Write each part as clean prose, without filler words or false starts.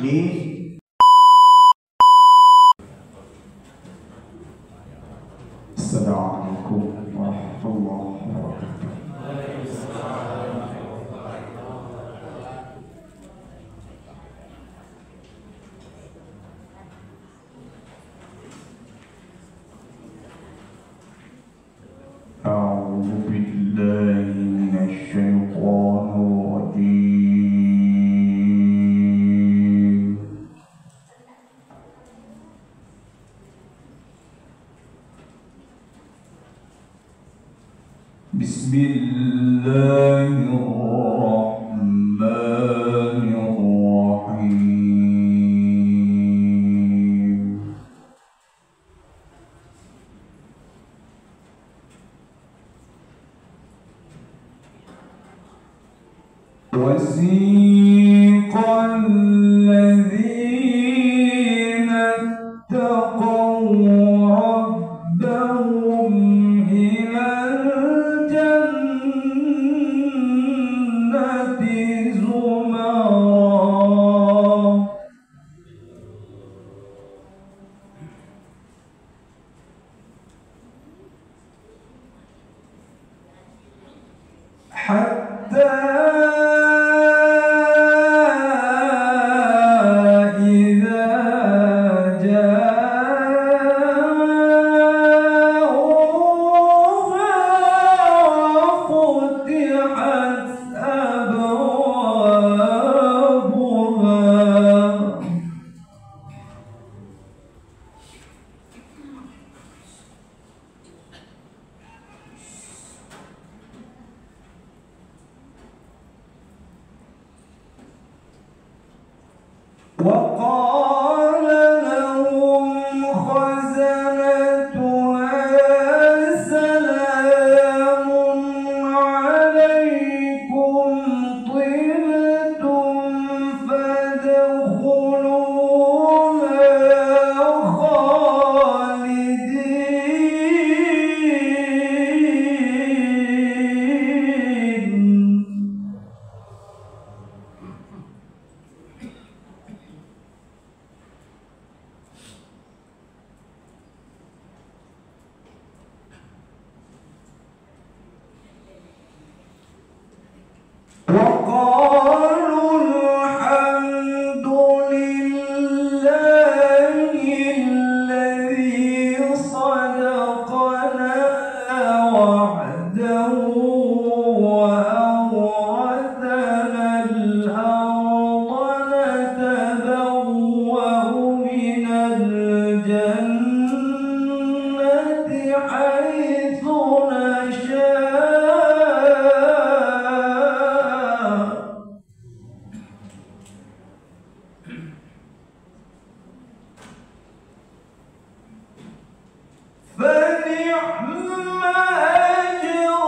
ini. Assalamualaikum warahmatullahi wabarakatuh. A'udzu billahi minasyaitonir rajim. Bismillahirrahmanirrahim. وسيق الذين اتقوا ربهم إلى الجنة زمرا حتى وقال لهم خزنتها سلام عليكم طبتم فادخلوها خالدين. وقالوا الحمد لله الذي صدقنا وعده وأورثنا الأرض نتبوأ من الجنة حيث نشاء. فنعم أجر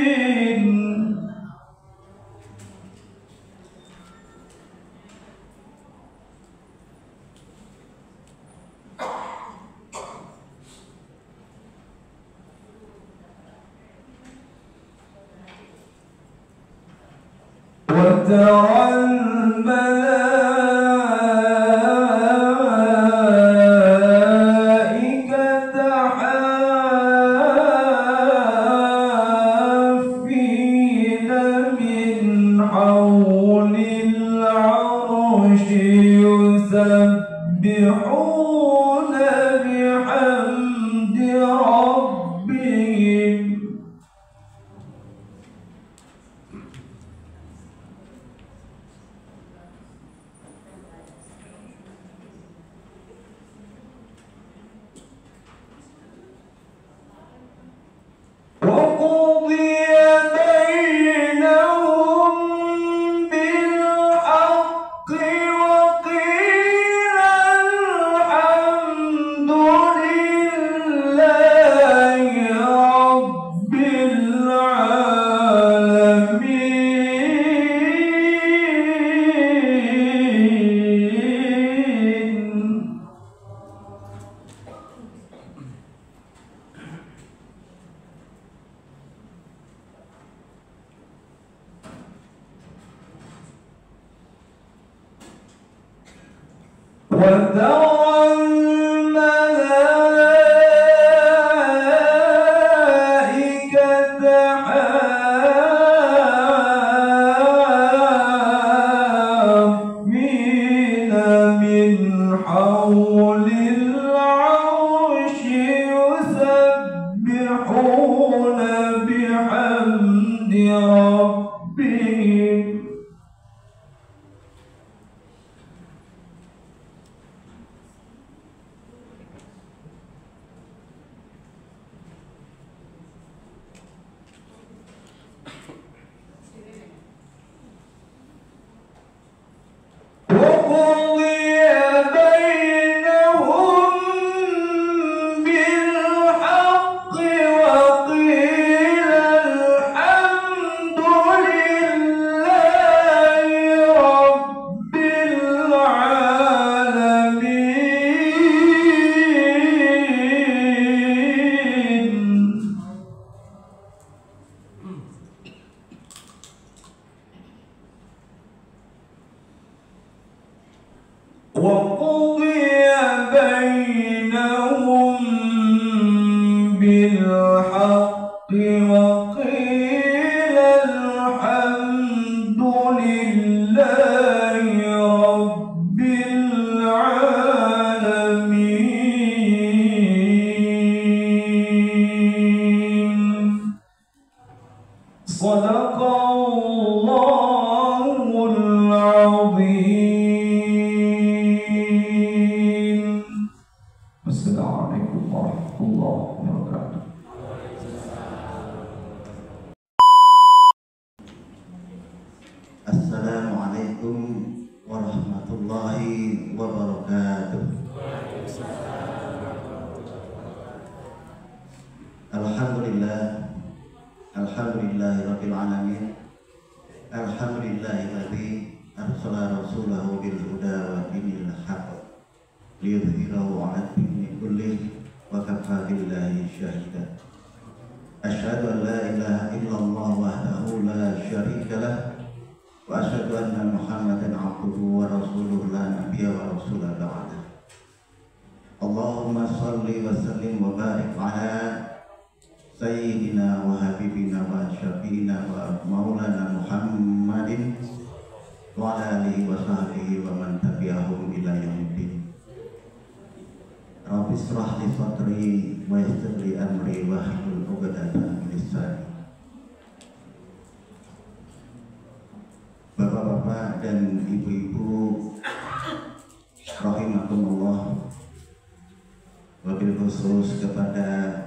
العاملين. وترى الملائكة حافين من حول العرش يسبحون بحمد ربهم وترى الملائكة حافين من حول العرش يسبحون بحمد ربهم وقضي بينهم بالحق وقيل الحمد لله رب العالمين. وقضي بينهم بالحق وقيل الحمد لله رب العالمين. صدق الله العظيم. السلام عليكم ورحمة الله وبركاته. Assalamualaikum warahmatullahi wabarakatuh. Alhamdulillahirabbil alamin. Alhamdulillahilladzi arsala rasulahu bil huda wa dinil haqq liyudhhirahu 'ala dini kullih wa kafa billahi shahida. Asyhadu an la ilaha illallah wahdahu la syarika lah wa asyhadu anna Muhammadan 'abduhu wa rasuluhu la nabiyya wa rasula ba'da. Allahumma shalli wa sallim wa barik 'ala Sayyidina wa habibina wa syafiina wa maulana Muhammadin wa ala alihi wa sahbihi wa man tabi'ahum ila yaumiddin. Rabbi shrah li sadri wa yassir li amri wa hlul 'uqdatam min lisani. Bapak-bapak dan ibu-ibu rahimakumullah, wabil khusus kepada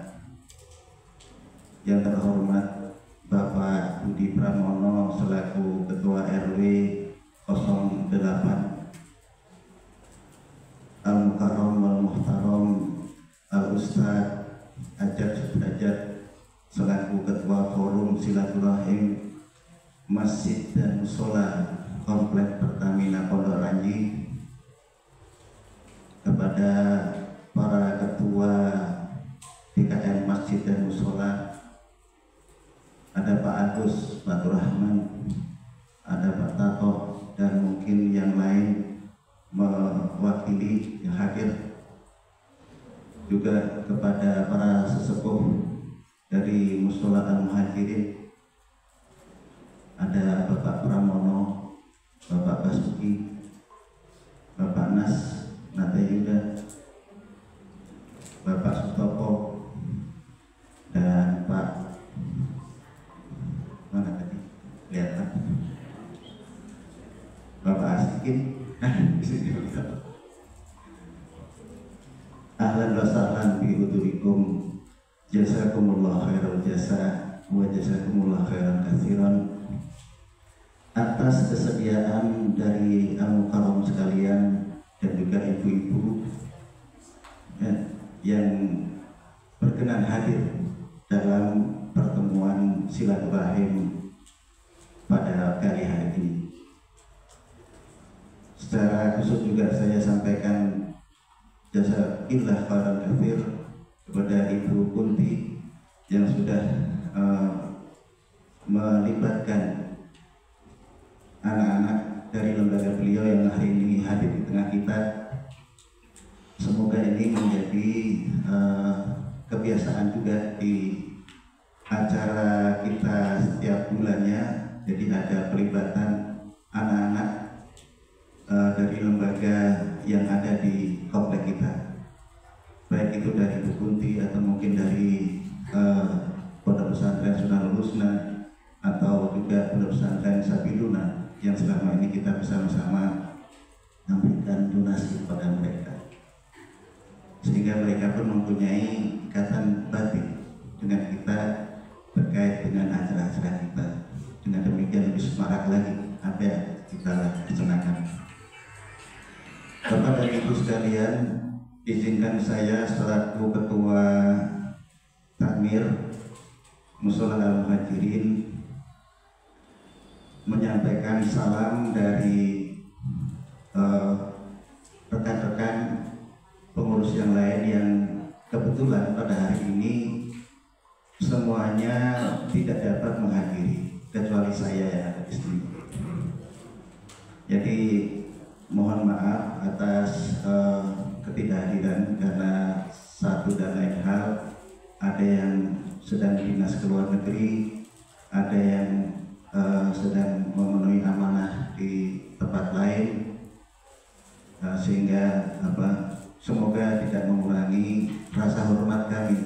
yang terhormat Bapak Budi Pramono selaku Ketua RW 08 Al-Mukarram Wal-Muhtaram Al-Ustaz Ajat Sudrajat selaku Ketua Forum Silaturahim Masjid dan Musola Komplek Pertamina Pondok Ranji, kepada para ketua DKM Masjid dan Musola, ada Pak Agus, Pak Rahman, ada Pak Tato, dan mungkin yang lain mewakili yang hadir, juga kepada para sesepuh dari Musola Al-Muhajirin, ada Bapak Pramono, Bapak Basuki, Bapak Nas Natayuda, Bapak Sutopo, dan Pak mana tadi kelihatan Bapak Asikin. Ahlan wa sahlan bi hudurikum, jazakumullah khairal jasa wa jazakumullah khairan katsiran atas kesediaan dari al-mukarram sekalian dan juga ibu-ibu yang berkenan hadir dalam pertemuan silaturahim pada kali hari ini. Secara khusus juga saya sampaikan jazakillah khairan katsir kepada Ibu Kunti yang sudah melibatkan anak-anak dari lembaga beliau yang hari ini hadir di tengah kita bulannya, jadi ada pelibatan anak-anak dari lembaga yang ada di komplek kita, baik itu dari Bukunti atau mungkin dari Pondok Pesantren Sunnahul Husna atau juga Pondok Pesantren Sabiluna yang selama ini kita bersama-sama memberikan donasi kepada mereka, sehingga mereka pun mempunyai ikatan batin dengan kita terkait dengan acara-acara kita. Dengan demikian lebih semarak lagi apa yang kita laksanakan. Bapak dan Ibu sekalian, izinkan saya selaku Ketua Takmir Mushola Al-Muhajirin menyampaikan salam dari rekan-rekan pengurus yang lain yang kebetulan pada hari ini semuanya tidak dapat menghadiri kecuali saya yang ada di sini. Jadi mohon maaf atas ketidakhadiran karena satu dan lain hal, ada yang sedang dinas ke luar negeri, ada yang sedang memenuhi amanah di tempat lain, sehingga semoga tidak mengurangi rasa hormat kami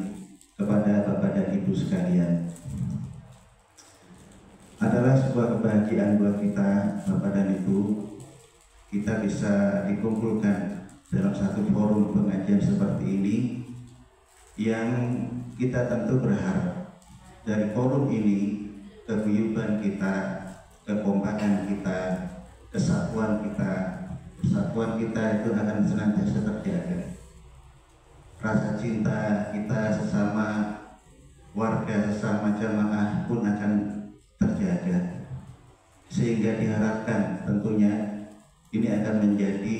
kepada Bapak dan Ibu sekalian. Adalah sebuah kebahagiaan buat kita, Bapak dan Ibu, kita bisa dikumpulkan dalam satu forum pengajian seperti ini, yang kita tentu berharap dari forum ini keguyuban kita, kekompakan kita, kesatuan kita itu akan senantiasa terjaga. Rasa cinta kita sesama warga, sesama jamaah pun akan terjaga, sehingga diharapkan tentunya ini akan menjadi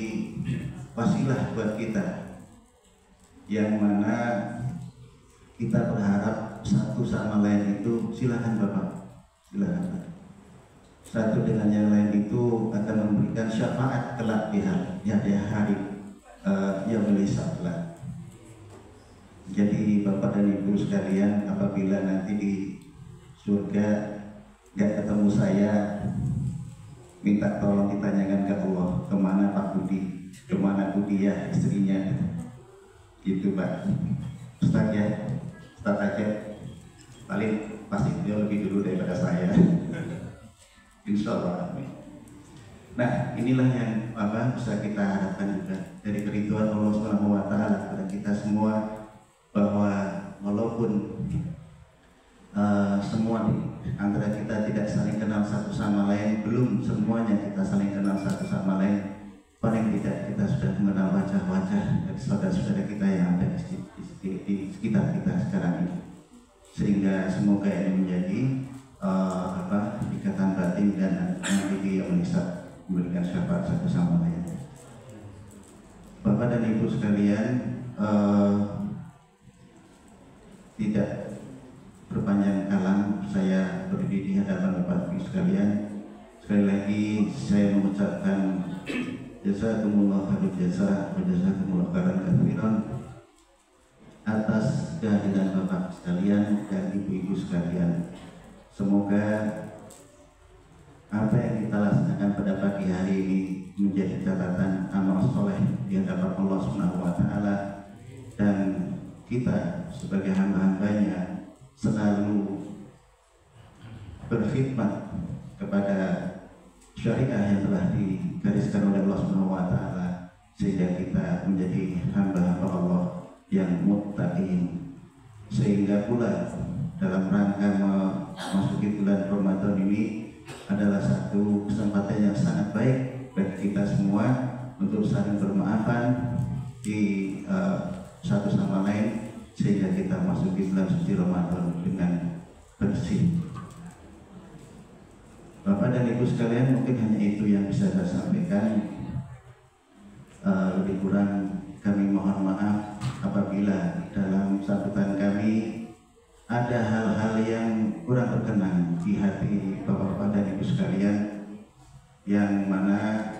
wasilah buat kita, yang mana kita berharap satu sama lain itu, silakan Bapak, silakan Pak, satu dengan yang lain itu akan memberikan syafaat kelak di hari yaumul hisab kelak. Jadi Bapak dan Ibu sekalian, apabila nanti di surga nggak ketemu saya, minta tolong ditanyakan ke Allah, kemana Pak Budi, kemana Budi ya istrinya, gitu Pak. Ustaz ya, Ustaz aja, paling pasti dia lebih dulu daripada saya. Insya Allah. Nah, inilah yang bisa kita harapkan juga dari keridhaan Allah Subhanahu wa Ta'ala kepada kita semua, bahwa walaupun semua antara kita tidak saling kenal satu sama lain, belum semuanya kita saling kenal satu sama lain, paling tidak kita sudah mengenal wajah-wajah dari saudara-saudara kita yang ada di sekitar kita sekarang ini, sehingga semoga ini menjadi ikatan batin dan nanti dia bisa memberikan syafaat satu sama lain. Bapak dan Ibu sekalian, tidak berpanjang kalam, saya berdiri di hadapan Bapak Ibu sekalian. Sekali lagi saya mengucapkan jazakumullah khairan jazaa wa jazakumullah khairan katsiran atas kehadiran Bapak sekalian dan Ibu-ibu sekalian. Semoga apa yang kita laksanakan pada pagi hari ini menjadi catatan amal soleh di hadapan Allah Subhanahu wa Ta'ala, dan kita sebagai hamba-hambanya selalu berkhidmat kepada syariah yang telah digariskan oleh Allah Subhanahu wa Ta'ala, sehingga kita menjadi hamba-hamba Allah yang muttaqin. Sehingga pula dalam rangka memasuki bulan Ramadan ini adalah satu kesempatan yang sangat baik bagi kita semua untuk saling bermaafan di satu sama lain, sehingga kita masuki bulan suci Ramadan dengan bersih. Bapak dan Ibu sekalian, mungkin hanya itu yang bisa saya sampaikan. Lebih kurang kami mohon maaf apabila dalam sambutan kami ada hal-hal yang kurang berkenan di hati Bapak-bapak dan Ibu sekalian, yang mana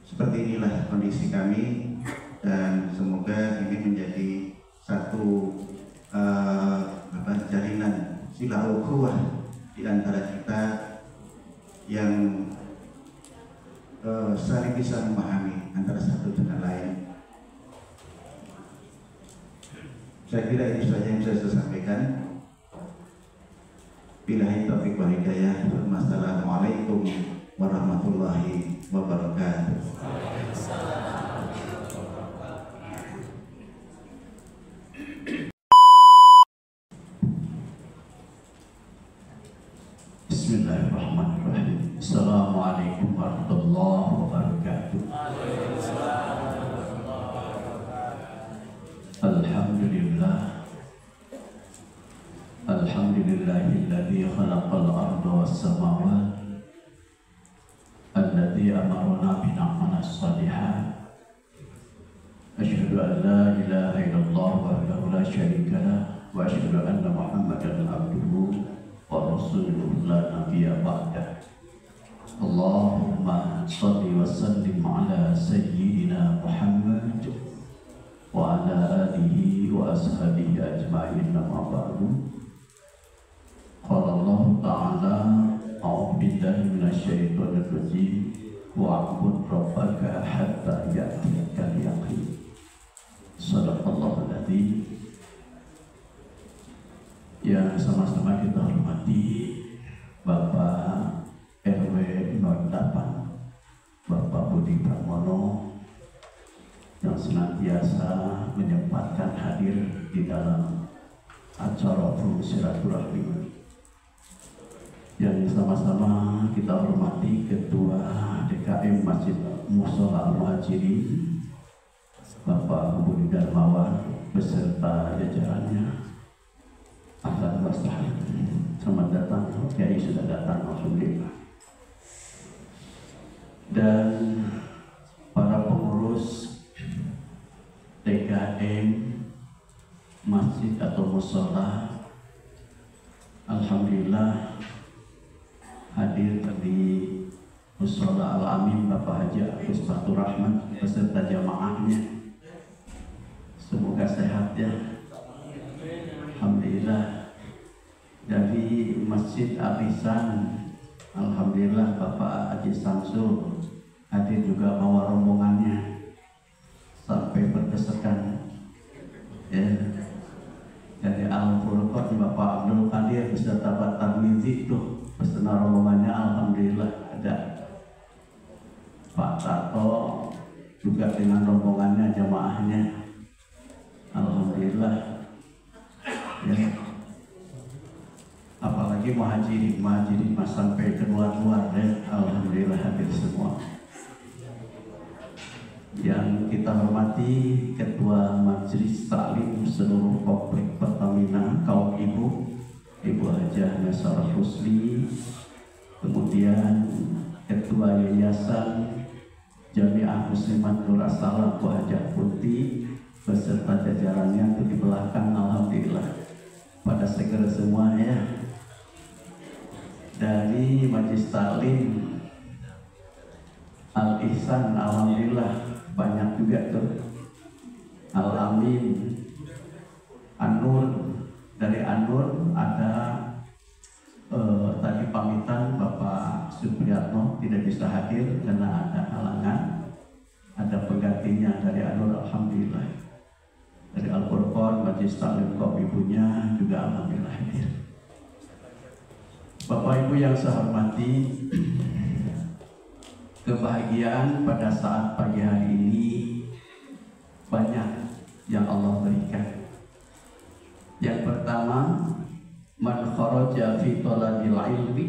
seperti inilah kondisi kami, dan semoga ini menjadi satu jalinan silaturahmi di antara kita yang saling bisa memahami antara satu dengan lain. Saya kira itu saja yang saya sampaikan. Billahi taufiq wal hidayah. Wassalamualaikum warahmatullahi wabarakatuh. Bismillahirrahmanirrahim. Assalamualaikum warahmatullahi wabarakatuh. Alhamdulillah. Alhamdulillahilladzi khalaqal arda was samawati alladzi amarna bil a'mali shalihat. Asyhadu an la ilaha illallah wahdahu la syarika lah wa asyhadu anna Muhammadan abduhu wa rasuluhu la nabiyya ba'dah. Allahumma shalli wa sallim ala sayyidina Muhammad wa ala alihi wa ashabihi ajma'in, amma ba'du. Qala Allah ta'ala a'udzu billahi minasyaitonir rajim wa'bud rabbaka hatta ya'tiyakal yaqin. Shadaqallahul adzim. Yang sama-sama kita hormati Bapak RW 08 Bapak Budi Pramono yang senantiasa menyempatkan hadir di dalam acara silaturahmi. Yang sama-sama kita hormati Ketua DKM Masjid Mushola Al-Muhajirin Bapak Budi Darmawan beserta jajarannya. Ahlan wa sahlan. Selamat datang, Kiai sudah datang, alhamdulillah. Dan para pengurus DKM masjid atau mushola, alhamdulillah hadir di Mushola Al-Amin Bapak Haji Agus Fatur Rahman beserta jamaahnya. Semoga sehat ya. Alhamdulillah. Dari Masjid Al-Ihsan, alhamdulillah Bapak Haji Samsul hadir juga bawa rombongannya sampai berkesekan ya. Dari Al-Furqan Bapak Abdul Qadir beserta Pak Tarmizi itu beserta rombongannya, alhamdulillah ada Pak Tato juga dengan rombongannya, jamaahnya, alhamdulillah ya. Apalagi muhajirin mas sampai ke luar-luar ya, alhamdulillah hadir semua. Yang kita hormati Ketua Majelis Taklim seluruh Komplek Pertamina kaum ibu, Ibu Hajah Mesarah Rusli, kemudian Ketua Yayasan Jamiah Muslimat Nur As-Salam Bu Hajah Putih beserta jajarannya itu di belakang, alhamdulillah pada segera semua ya. Dari Majelis Taklim Al-Ihsan, alhamdulillah banyak juga tuh. Al-Amin, An-Nur, dari An-Nur ada tadi pamitan Bapak Supriyatno tidak bisa hadir karena ada halangan, ada penggantinya dari An-Nur, alhamdulillah. Dari Al-Furqan Majelis Taklim kaum ibunya juga alhamdulillah hadir. Bapak Ibu yang saya hormati, kebahagiaan pada saat pagi hari ini banyak yang Allah berikan. Yang pertama, man kharaja fi talabil ilmi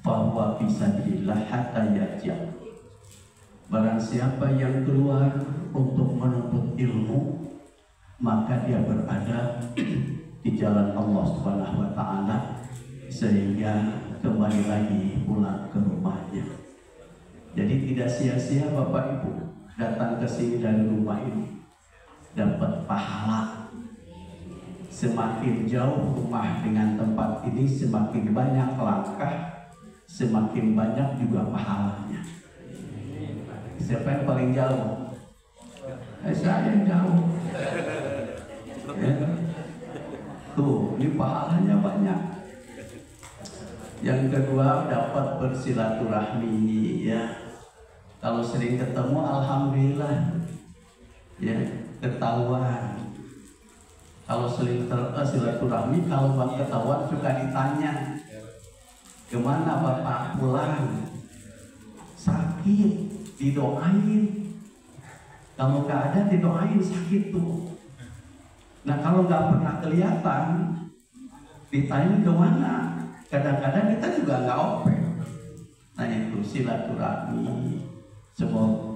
fa huwa fi sabilillah hatta yarji'. Barang siapa yang keluar untuk menuntut ilmu, maka dia berada di jalan Allah Subhanahu wa taala sehingga kembali lagi pulang ke rumahnya. Jadi tidak sia-sia Bapak Ibu datang ke sini dari rumah ini, dapat pahala. Semakin jauh rumah dengan tempat ini, semakin banyak langkah, semakin banyak juga pahalanya. Siapa yang paling jauh? Saya yang jauh. Ya. Tuh, ini pahalanya banyak. Yang kedua, dapat bersilaturahmi ya. Kalau sering ketemu alhamdulillah ya, ketahuan. Kalau sering silaturahmi, kalau bang ketahuan suka ditanya, kemana bapak pulang? Sakit, didoain. Kalau nggak ada didoain sakit tuh. Nah kalau nggak pernah kelihatan, ditanya kemana? Kadang-kadang kita juga nggak open. Nah itu silaturahmi. Semoga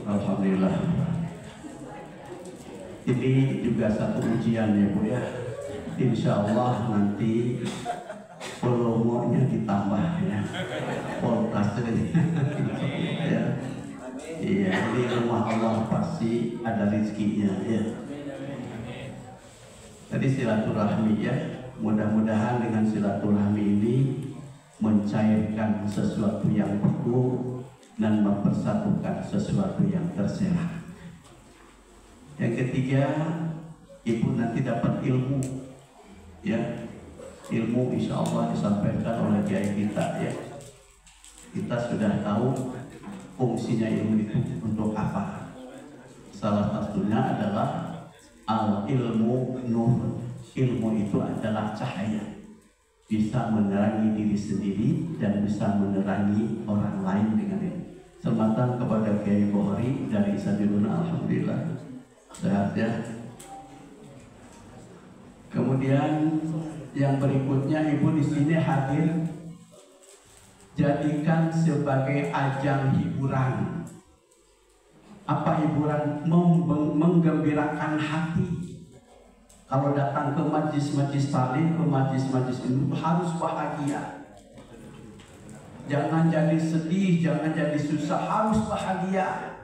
alhamdulillah. Ini juga satu ujian ya Bu ya. Insya Allah nanti volumenya ditambah ya. Voltasenya ya. Iya, ini rumah Allah pasti ada rezekinya ya. Tadi silaturahmi ya. Mudah-mudahan dengan silaturahmi ini mencairkan sesuatu yang beku dan mempersatukan sesuatu yang terserak. Yang ketiga, ibu nanti dapat ilmu, ya, ilmu insya Allah disampaikan oleh kiai kita, ya. Kita sudah tahu fungsinya ilmu itu untuk apa. Salah satunya adalah al-ilmu nur. Ilmu itu adalah cahaya, bisa menerangi diri sendiri dan bisa menerangi orang lain dengan ilmu. Selamat kepada Kiai Bukhari dari Sabiluna, alhamdulillah sehat ya. Kemudian yang berikutnya ibu di sini hadir, jadikan sebagai ajang hiburan. Apa hiburan? Menggembirakan hati. Kalau datang ke majlis-majlis taklim, ke majlis-majlis itu harus bahagia. Jangan jadi sedih, jangan jadi susah, harus bahagia.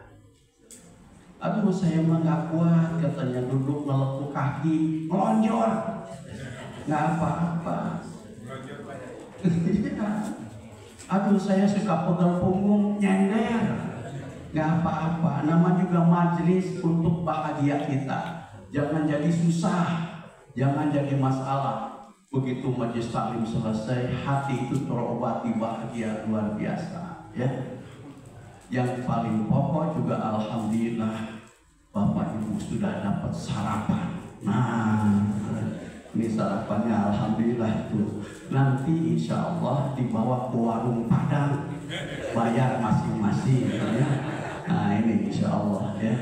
Aduh saya mah gak kuat, katanya duduk melekuk kaki, melonjor. Gak apa-apa. Aduh saya suka pegal punggung, nyender. Gak apa-apa, nama juga majlis untuk bahagia kita. Jangan jadi susah, jangan jadi masalah. Begitu majlis taklim selesai, hati itu terobati bahagia luar biasa ya. Yang paling pokok juga alhamdulillah Bapak Ibu sudah dapat sarapan. Nah ini sarapannya alhamdulillah itu. Nanti insya Allah dibawa ke warung Padang, bayar masing-masing ya. Nah ini insya Allah ya.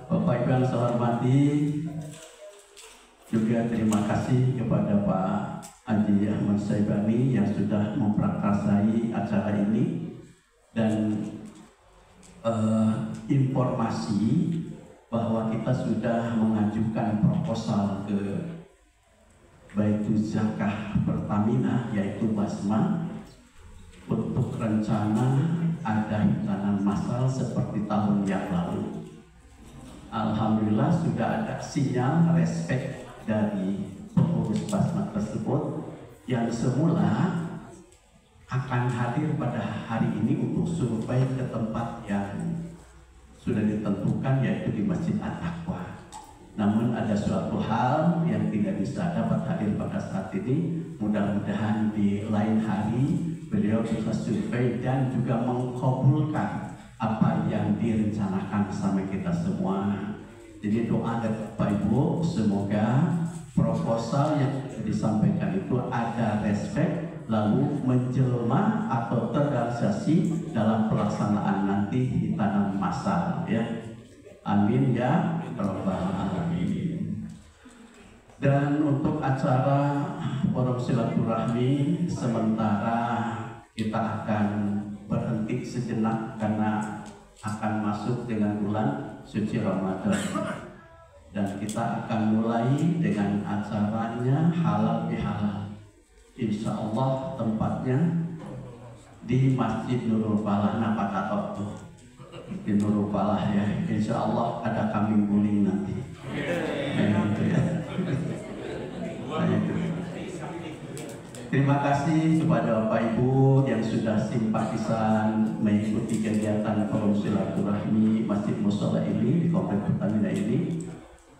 Bapak Ibu yang saya hormati, juga terima kasih kepada Pak Haji Ahmad Saibani yang sudah memprakarsai acara ini dan informasi bahwa kita sudah mengajukan proposal ke Baitul Zakah Pertamina yaitu Basma untuk rencana ada hitanan massal seperti tahun yang lalu. Alhamdulillah sudah ada sinyal respek dari pengurus Basma tersebut yang semula akan hadir pada hari ini untuk survei ke tempat yang sudah ditentukan yaitu di Masjid At-Taqwa. Namun ada suatu hal yang tidak bisa dapat hadir pada saat ini. Mudah-mudahan di lain hari beliau bisa survei dan juga mengkabulkan apa yang direncanakan sama kita semua. Jadi doa dari Bapak Ibu semoga proposal yang disampaikan itu ada respek lalu menjelma atau terrealisasi dalam pelaksanaan nanti hitanan massal ya. Amin ya rabbal alamin. Dan untuk acara forum silaturahmi sementara kita akan berhenti sejenak karena akan masuk dengan bulan suci Ramadan. Dan kita akan mulai dengan acaranya halal bihalal. Insya Allah tempatnya di Masjid Nurul Falah. Nah, Pak Tatok tuh di Nurul Falah ya. Insya Allah ada kambing guling nanti. Gitu ya. Terima kasih kepada Bapak Ibu yang sudah simpatisan mengikuti kegiatan forum silaturahmi Masjid Mushola ini di Komplek Pertamina ini,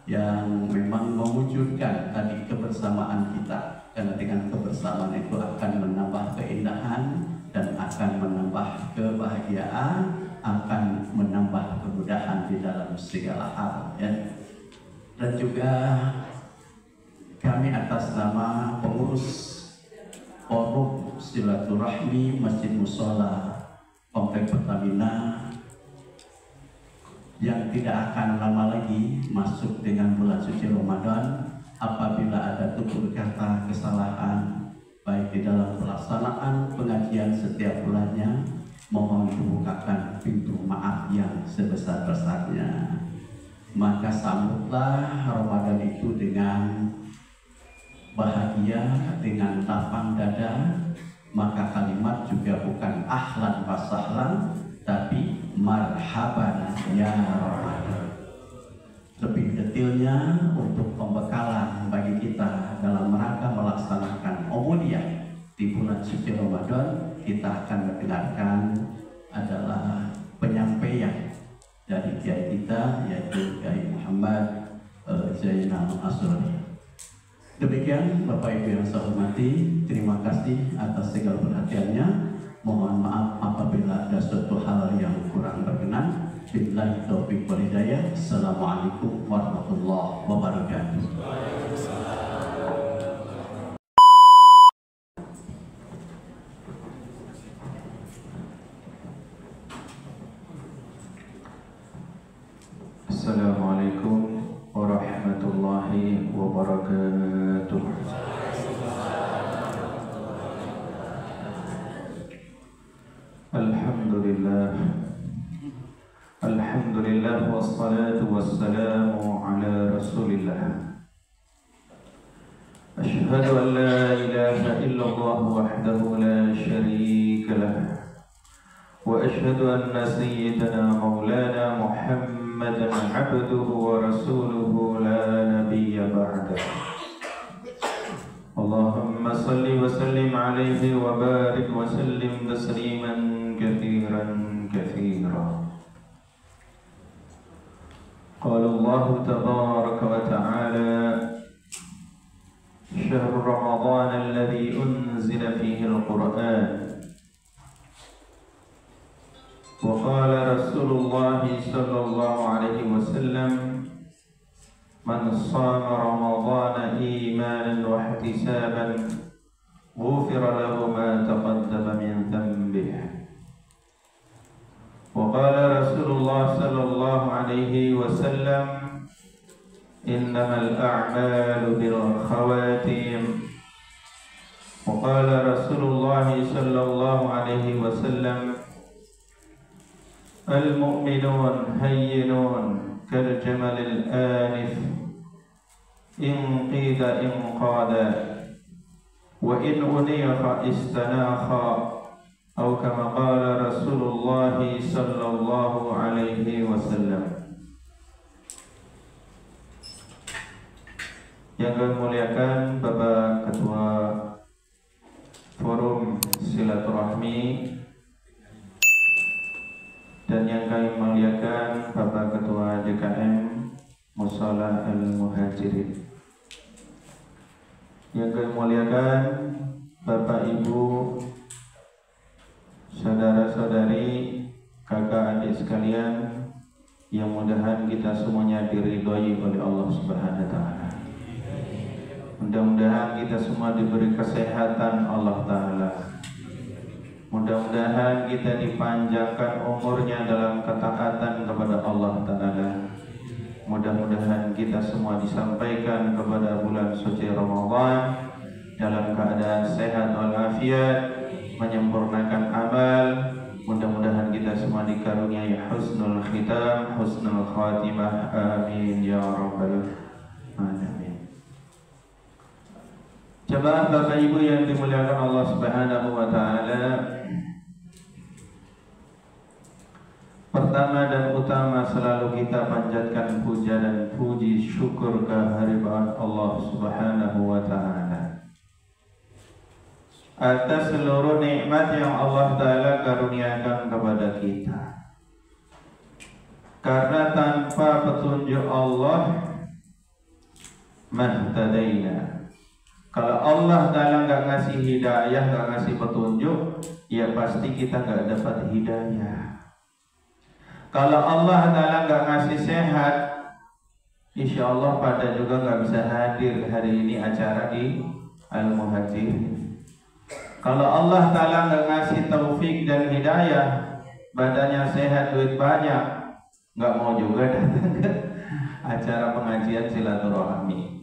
yang memang mewujudkan tadi kebersamaan kita, karena dengan kebersamaan itu akan menambah keindahan dan akan menambah kebahagiaan, akan menambah kemudahan di dalam segala hal ya. Dan juga kami atas nama pengurus forum silaturahmi Masjid Mushola Komplek Pertamina yang tidak akan lama lagi masuk dengan bulan suci Ramadan, apabila ada tutur kata kesalahan baik di dalam pelaksanaan pengajian setiap bulannya, mohon dibukakan pintu maaf yang sebesar-besarnya. Maka sambutlah Ramadan itu dengan bahagia, dengan lapang dada. Maka kalimat juga bukan ahlan wa sahlan, tapi marhaban ya Ramadan. Lebih detailnya untuk pembekalan bagi kita dalam rangka melaksanakan ubudiyah di bulan suci Ramadan, kita akan mendengarkan adalah penyampaian dari kiai kita, yaitu Kiai Muhammad Zainal Asrori. Demikian Bapak Ibu yang saya hormati, terima kasih atas segala perhatiannya. Mohon maaf apabila ada suatu hal yang kurang berkenan. Billahi taufiq wal hidayah. Assalamualaikum warahmatullahi wabarakatuh. Assalamualaikum warahmatullahi wabarakatuh. Alhamdulillah, alhamdulillah, wassalatu wassalamu ala rasulillah. Ashhadu an la ilaha illallah wahdahu la sharika lah, wa ashhadu anna sayyidana maulana Muhammadan abduhu wa rasuluhu la nabiyya ba'dah. Allahumma salli wa sallim alaihi wa barik wa sallim tasliman kathiran kathira. Qala Allah tabaraka wa ta'ala: Shahru Ramadan alladhi unzila fihi al-Qur'an. Wa qala Rasulullah sallallahu alaihi wasallam: Man shama Ramadana imanan wa ihtisaban ghufira lahu ma taqaddama min dhanbihi. Wa qala Rasulullah sallallahu alaihi wasallam: Innamal a'malu bil khawatim. Wa qala Rasulullah sallallahu alaihi wasallam: Al-mu'minun hayyinun kal jamalil anif, in qida in qada, wa in uniqa istanakha, atau kama qala Rasulullah sallallahu alaihi wasallam. Yang kami muliakan Bapak Ketua Forum Silaturahmi, dan yang kami muliakan Bapak Ketua DKM Mushola Al-Muhajirin, yang kami muliakan Bapak Ibu, saudara-saudari, kakak adik sekalian, yang mudahan kita semuanya diridhoi oleh Allah Subhanahu wa Ta'ala. Mudah-mudahan kita semua diberi kesehatan Allah Ta'ala. Mudah-mudahan kita dipanjangkan umurnya dalam ketaatan kepada Allah Ta'ala. Mudah-mudahan kita semua disampaikan kepada bulan suci Ramadan dalam keadaan sehat walafiat, menyempurnakan amal. Mudah-mudahan kita semua semua dikaruniai husnul khitam, husnul khatimah. Amin ya rabbal alamin. Jemaah Bapak Ibu yang dimuliakan Allah Subhanahu wa taala, pertama dan utama selalu kita panjatkan puja dan puji syukur kehadirat Allah Subhanahu wa taala atas seluruh nikmat yang Allah taala karuniakan kepada kita. Karena tanpa petunjuk Allah mahtadaina. Kalau Allah taala nggak ngasih hidayah, nggak ngasih petunjuk, ya pasti kita nggak dapat hidayah. Kalau Allah taala nggak ngasih sehat, insya Allah pada juga nggak bisa hadir hari ini acara di Al-Muhajir. Kalau Allah taala nggak ngasih taufik dan hidayah, badannya sehat, duit banyak, nggak mau juga datang ke acara pengajian silaturahmi.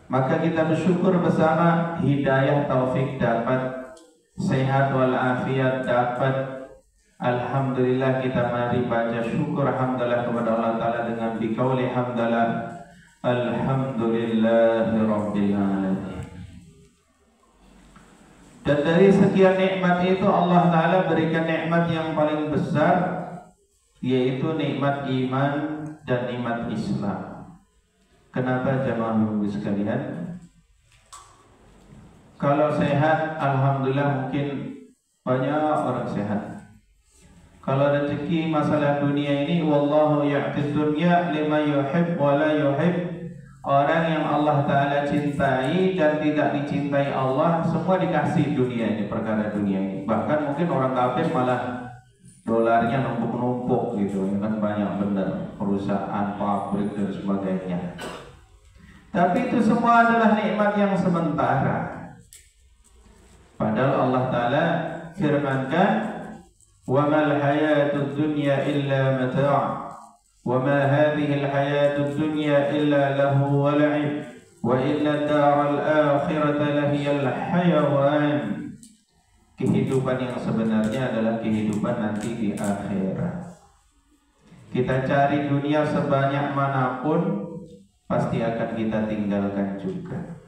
Maka kita bersyukur bersama, hidayah taufik dapat, sehat walafiat dapat. Alhamdulillah, kita mari baca syukur hamdalah kepada Allah taala dengan biqauli hamdalah alhamdulillahi rabbil alamin. Dan dari sekian nikmat itu Allah taala berikan nikmat yang paling besar, yaitu nikmat iman dan nikmat Islam. Kenapa jemaah Ibu sekalian? Kalau sehat, alhamdulillah mungkin banyak orang sehat. Kalau rezeki masalah dunia ini, wallahu ya'tiz dunya liman yuhib wa la yuhib. Orang yang Allah taala cintai dan tidak dicintai Allah, semua dikasih dunia ini, perkara dunia ini. Bahkan mungkin orang kafir malah dolarnya numpuk-numpuk gitu, kan banyak benar, perusahaan, pabrik dan sebagainya. Tapi itu semua adalah nikmat yang sementara. Padahal Allah taala firmankan, "Wa mal hayatud dunya illa mata'. وَمَا هَذِهِ الْحَيَاةُ الدُّنْيَا إِلَّا لَهْوٌ وَلَعِبٌ وَإِنَّ الدَّارَ الْآخِرَةَ لَهِيَ الْحَيَوَانُ." Kehidupan yang sebenarnya adalah kehidupan nanti di akhirat. Kita cari dunia sebanyak manapun, pasti akan kita tinggalkan juga.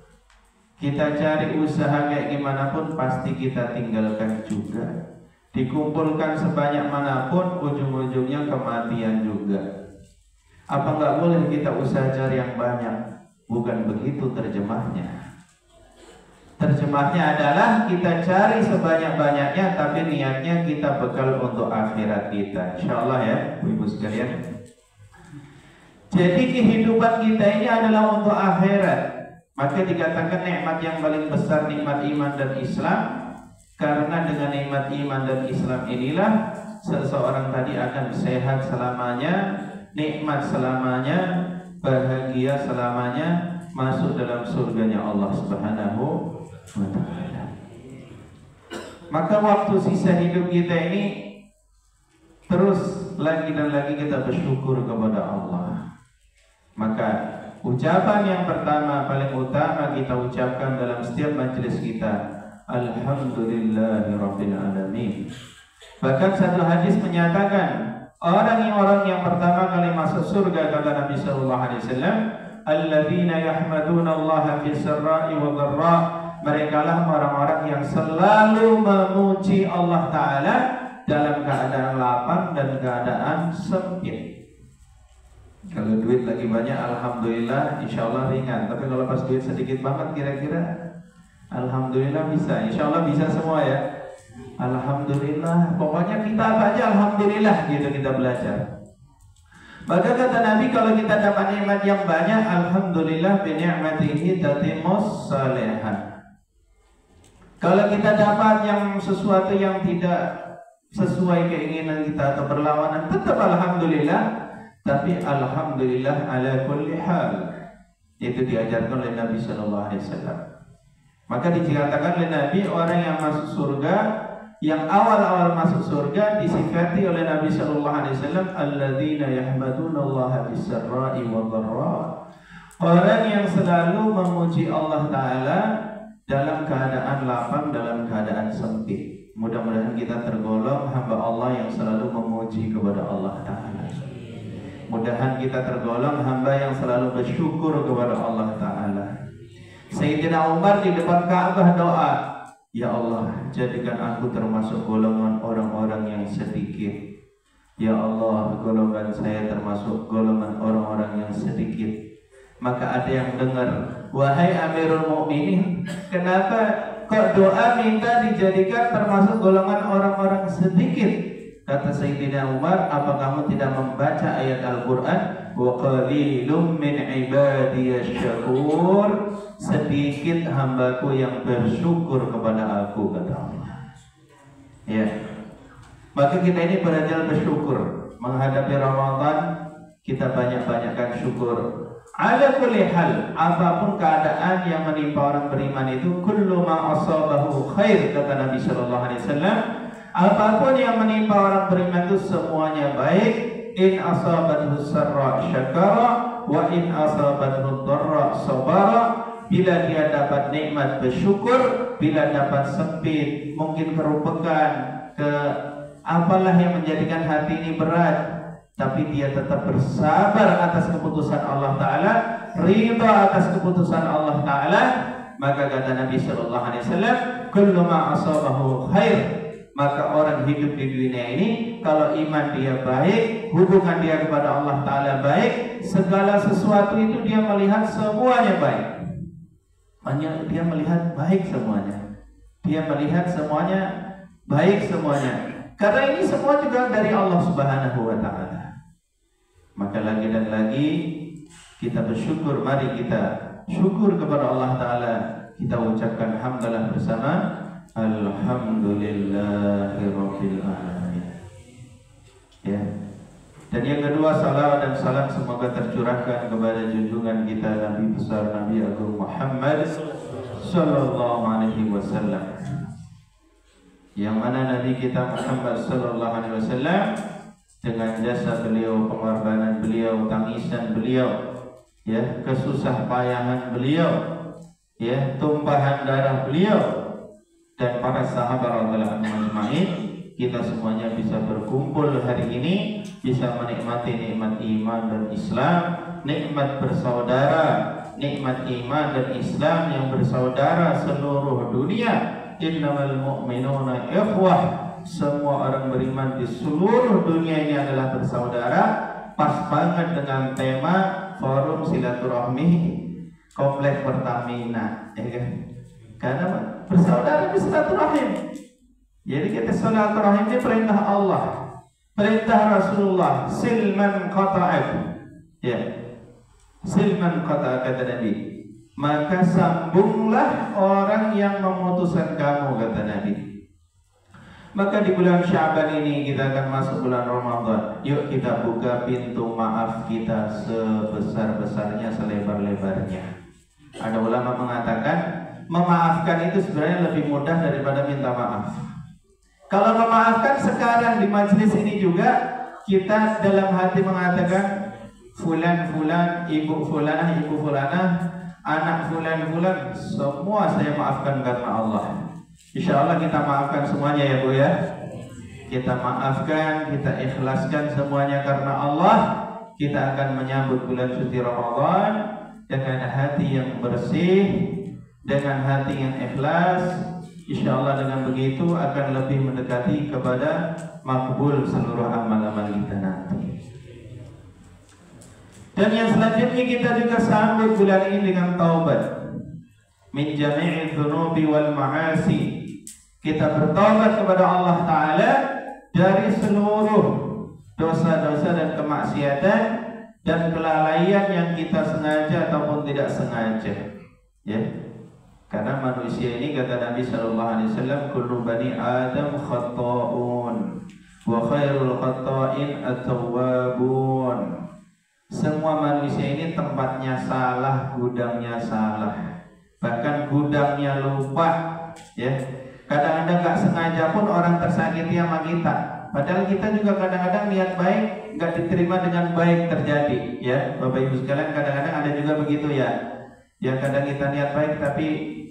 Kita cari usaha kayak gimana pun, pasti kita tinggalkan juga. Dikumpulkan sebanyak manapun, ujung-ujungnya kematian juga. Apa nggak boleh kita usaha cari yang banyak? Bukan begitu terjemahnya. Terjemahnya adalah kita cari sebanyak-banyaknya, tapi niatnya kita bekal untuk akhirat kita. Insya Allah ya, Ibu sekalian. Jadi kehidupan kita ini adalah untuk akhirat. Maka dikatakan nikmat yang paling besar nikmat iman dan Islam. Karena dengan nikmat iman dan Islam inilah seseorang tadi akan sehat selamanya, nikmat selamanya, bahagia selamanya, masuk dalam surganya Allah Subhanahu wa taala. Maka waktu sisa hidup kita ini terus lagi dan lagi kita bersyukur kepada Allah. Maka ucapan yang pertama paling utama kita ucapkan dalam setiap majelis kita, Alhamdulillahirabbil alamin. Bahkan satu hadis menyatakan, orang yang pertama kali masuk surga, kata Nabi sallallahu alaihi wasallam, alladzina yahmaduna Allah fis sarra'i wa dharra. Merekalah orang-orang yang selalu memuji Allah taala dalam keadaan lapang dan keadaan sempit. Kalau duit lagi banyak, alhamdulillah, insyaallah ringan. Tapi kalau pas duit sedikit banget, kira-kira alhamdulillah bisa, insya Allah bisa semua ya. Alhamdulillah, pokoknya kita apa aja alhamdulillah gitu kita belajar. Maka kata Nabi, kalau kita dapat nikmat yang banyak, alhamdulillah bi ni'matihi tatimmus shalihat. Kalau kita dapat yang sesuatu yang tidak sesuai keinginan kita atau berlawanan, tetap alhamdulillah. Tapi alhamdulillah ala kulli hal. Itu diajarkan oleh Nabi sallallahu alaihi wasallam. Maka dikatakan oleh Nabi, orang yang masuk surga, yang awal-awal masuk surga disifati oleh Nabi sallallahu alaihi wasallam, alladzina yahmadunallaha bis-sarra'i wad-dharra. Orang yang selalu memuji Allah taala dalam keadaan lapang, dalam keadaan sempit. Mudah-mudahan kita tergolong hamba Allah yang selalu memuji kepada Allah Ta'ala. Mudah-mudahan kita tergolong hamba yang selalu bersyukur kepada Allah Ta'ala. Sayyidina Umar di depan Ka'bah doa, ya Allah, jadikan aku termasuk golongan orang-orang yang sedikit. Ya Allah, golongan saya termasuk golongan orang-orang yang sedikit. Maka ada yang dengar, wahai Amirul Mukminin, kenapa kok doa minta dijadikan termasuk golongan orang-orang sedikit? Kata Sayyidina Umar, apa kamu tidak membaca ayat Al-Quran? Wa qalilum min ibadiyasy syakur, sedikit hambaku yang bersyukur kepada aku, kata Allah. Ya, maka kita ini belajar bersyukur. Menghadapi Ramadan, kita banyak-banyakkan syukur. Ala kulli hal, apapun keadaan yang menimpa orang beriman itu, kullu ma asabahu khair, kata Nabi sallallahu alaihi wasallam. Apapun yang menimpa orang beriman itu semuanya baik. In asabathu sarra syakara wa in asabathu dharra sabara. Bila dia dapat nikmat bersyukur, bila dapat sempit, mungkin kerupekan, apalah yang menjadikan hati ini berat, tapi dia tetap bersabar atas keputusan Allah Ta'ala, ridha atas keputusan Allah Ta'ala, maka kata Nabi Sallallahu Alaihi Wasallam, kullu ma asabahu khair. Maka orang hidup di dunia ini, kalau iman dia baik, hubungan dia kepada Allah Ta'ala baik, segala sesuatu itu dia melihat semuanya baik. Hanya dia melihat baik semuanya, dia melihat semuanya baik semuanya, karena ini semua juga dari Allah Subhanahu wa Ta'ala. Maka lagi dan lagi kita bersyukur. Mari kita syukur kepada Allah Ta'ala. Kita ucapkan hamdalah bersama, alhamdulillahirabbil alamin. Ya. Dan yang kedua, salawat dan salam semoga tercurahkan kepada junjungan kita Nabi besar Nabi Agung Muhammad sallallahu alaihi wasallam. Yang mana Nabi kita Muhammad sallallahu alaihi wasallam dengan jasa beliau, pengorbanan beliau, tangisan beliau, ya, kesusah payahan beliau, ya, tumpahan darah beliau, dan para sahabat radhiyallahu anhum ajma'in, kita semuanya bisa berkumpul hari ini, bisa menikmati nikmat iman dan Islam, nikmat bersaudara, nikmat iman dan Islam yang bersaudara seluruh dunia. Innamal mu'minuna ikhwah, semua orang beriman di seluruh dunia ini adalah bersaudara. Pas banget dengan tema forum silaturahmi komplek Pertamina, ya kan? Karena bersaudara di silaturahim. Jadi kita silaturahim ini perintah Allah, perintah Rasulullah. Silman qata'ak, ya, silman qata'ak, kata Nabi, maka sambunglah orang yang memutuskan kamu, kata Nabi. Maka di bulan Sya'ban ini kita akan masuk bulan Ramadan. Yuk kita buka pintu maaf kita sebesar-besarnya, selebar-lebarnya. Ada ulama mengatakan memaafkan itu sebenarnya lebih mudah daripada minta maaf. Kalau memaafkan sekarang di majelis ini juga, kita dalam hati mengatakan fulan-fulan, ibu fulanah, ibu fulanah, anak fulan-fulan, semua saya maafkan karena Allah. Insya Allah kita maafkan semuanya ya Bu ya. Kita maafkan, kita ikhlaskan semuanya karena Allah. Kita akan menyambut bulan suci Ramadan dengan hati yang bersih, dengan hati yang ikhlas. Insya Allah dengan begitu akan lebih mendekati kepada makbul seluruh amal-amal kita nanti. Dan yang selanjutnya kita juga sambut bulan ini dengan taubat min jami'i dzunubi wal ma'asi. Kita bertaubat kepada Allah Ta'ala dari seluruh dosa-dosa dan kemaksiatan dan kelalaian yang kita sengaja ataupun tidak sengaja, ya. Karena manusia ini, kata Nabi sallallahu alaihi wasallam, kullu bani Adam khata'un wa khairul khata'in at-tawwabun. Semua manusia ini tempatnya salah, gudangnya salah, bahkan gudangnya lupa, ya. Kadang-kadang gak sengaja pun orang tersakiti sama kita, padahal kita juga kadang-kadang niat baik gak diterima dengan baik terjadi, ya. Bapak Ibu sekalian, kadang-kadang ada juga begitu ya. Ya, kadang kita niat baik tapi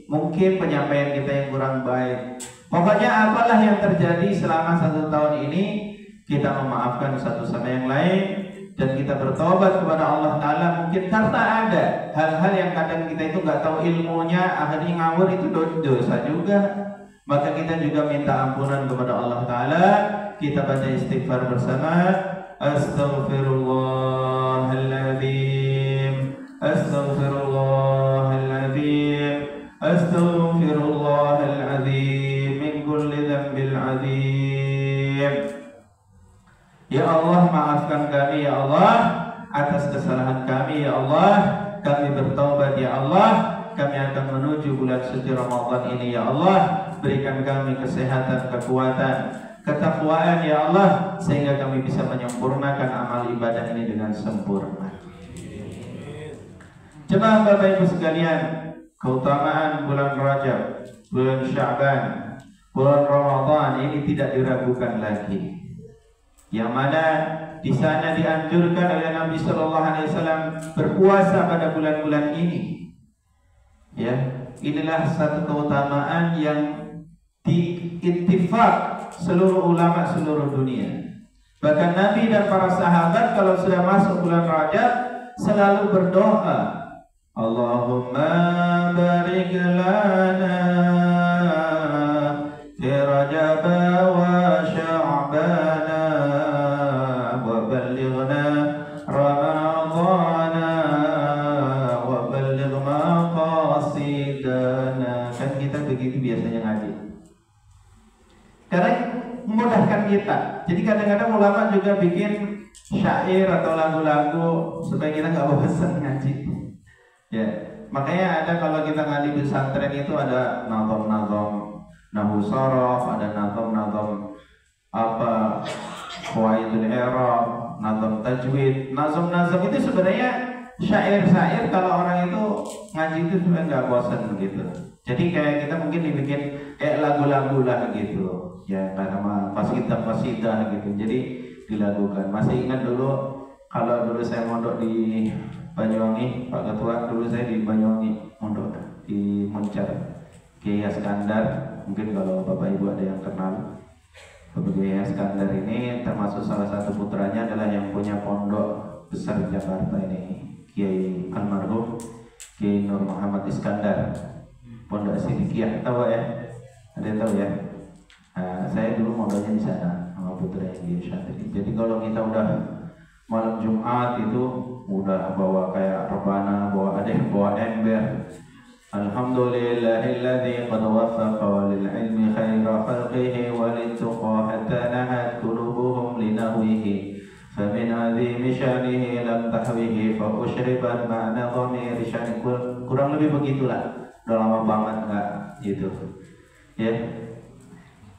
mungkin penyampaian kita yang kurang baik, Pokoknya apalah yang terjadi selama 1 tahun ini, kita memaafkan satu sama yang lain dan kita bertobat kepada Allah Ta'ala. Mungkin karena ada hal-hal yang kadang kita itu nggak tahu ilmunya, akhirnya ngawur, itu dosa juga. Maka kita juga minta ampunan kepada Allah Ta'ala. Kita baca istighfar bersama. Astaghfirullahaladzim, Astaghfirullahaladzim, Astaghfirullahaladzim min kulli dzambil adzim. Ya Allah, maafkan kami ya Allah atas kesalahan kami ya Allah. Kami bertaubat ya Allah. Kami akan menuju bulan suci Ramadan ini ya Allah. Berikan kami kesehatan, kekuatan, ketakwaan ya Allah, sehingga kami bisa menyempurnakan amal ibadah ini dengan sempurna. Jemaah Bapak Ibu sekalian, keutamaan bulan Rajab, bulan Sya'ban, bulan Ramadan ini tidak diragukan lagi. Yang mana di sana dianjurkan oleh Nabi Shallallahu Alaihi Wasallam berpuasa pada bulan-bulan ini. Ya, inilah satu keutamaan yang diittifaq seluruh ulama seluruh dunia. Bahkan Nabi dan para sahabat kalau sudah masuk bulan Rajab selalu berdoa, Allahumma barik lana fi Rajab wa Sya'ban wa ballighna Ramadana wa balligh maqasidana. Kan kita begitu biasanya ngaji. Karena memudahkan kita. Jadi kadang-kadang ulama juga bikin syair atau lagu-lagu supaya kita nggak bosan ngaji. Ya, makanya ada kalau kita ngaji di pesantren itu ada nazam-nazam nahwu sharaf, ada nazam-nazam apa qawaidul i'rab, nazam tajwid. Nazam-nazam itu sebenarnya syair-syair kalau orang itu ngaji itu sebenarnya nggak bosan begitu. Jadi kayak kita mungkin dibikin kayak lagu-lagu lah gitu. Ya, karena qasidah gitu. Jadi dilakukan. Masih ingat dulu kalau dulu saya mondok di Banyuwangi, Pak Ketua, dulu saya di Banyuwangi mondok di Muncar, Kiai Iskandar. Mungkin kalau Bapak Ibu ada yang kenal, Kiai Iskandar ini termasuk salah satu putranya adalah yang punya pondok besar di Jakarta ini, Kiai almarhum Kiai Nur Muhammad Iskandar, Pondok Sidikiyah, tahu ya? Ada yang tahu ya? Nah, saya dulu mondoknya di sana sama putranya di Syatri. Jadi kalau kita udah malam Jumat itu udah bawa kayak rebana, ada yang bawa ember. Alhamdulillahilladzi qad waffaqa lil ilmi khaira khalqihi wa littuqa hatta nahat qulubuhum linahwihi famin azimi syanihi lam tahwihi fa ushribat ma'na dhamiri syani. Kurang lebih begitulah. Udah lama banget enggak gitu. Ya.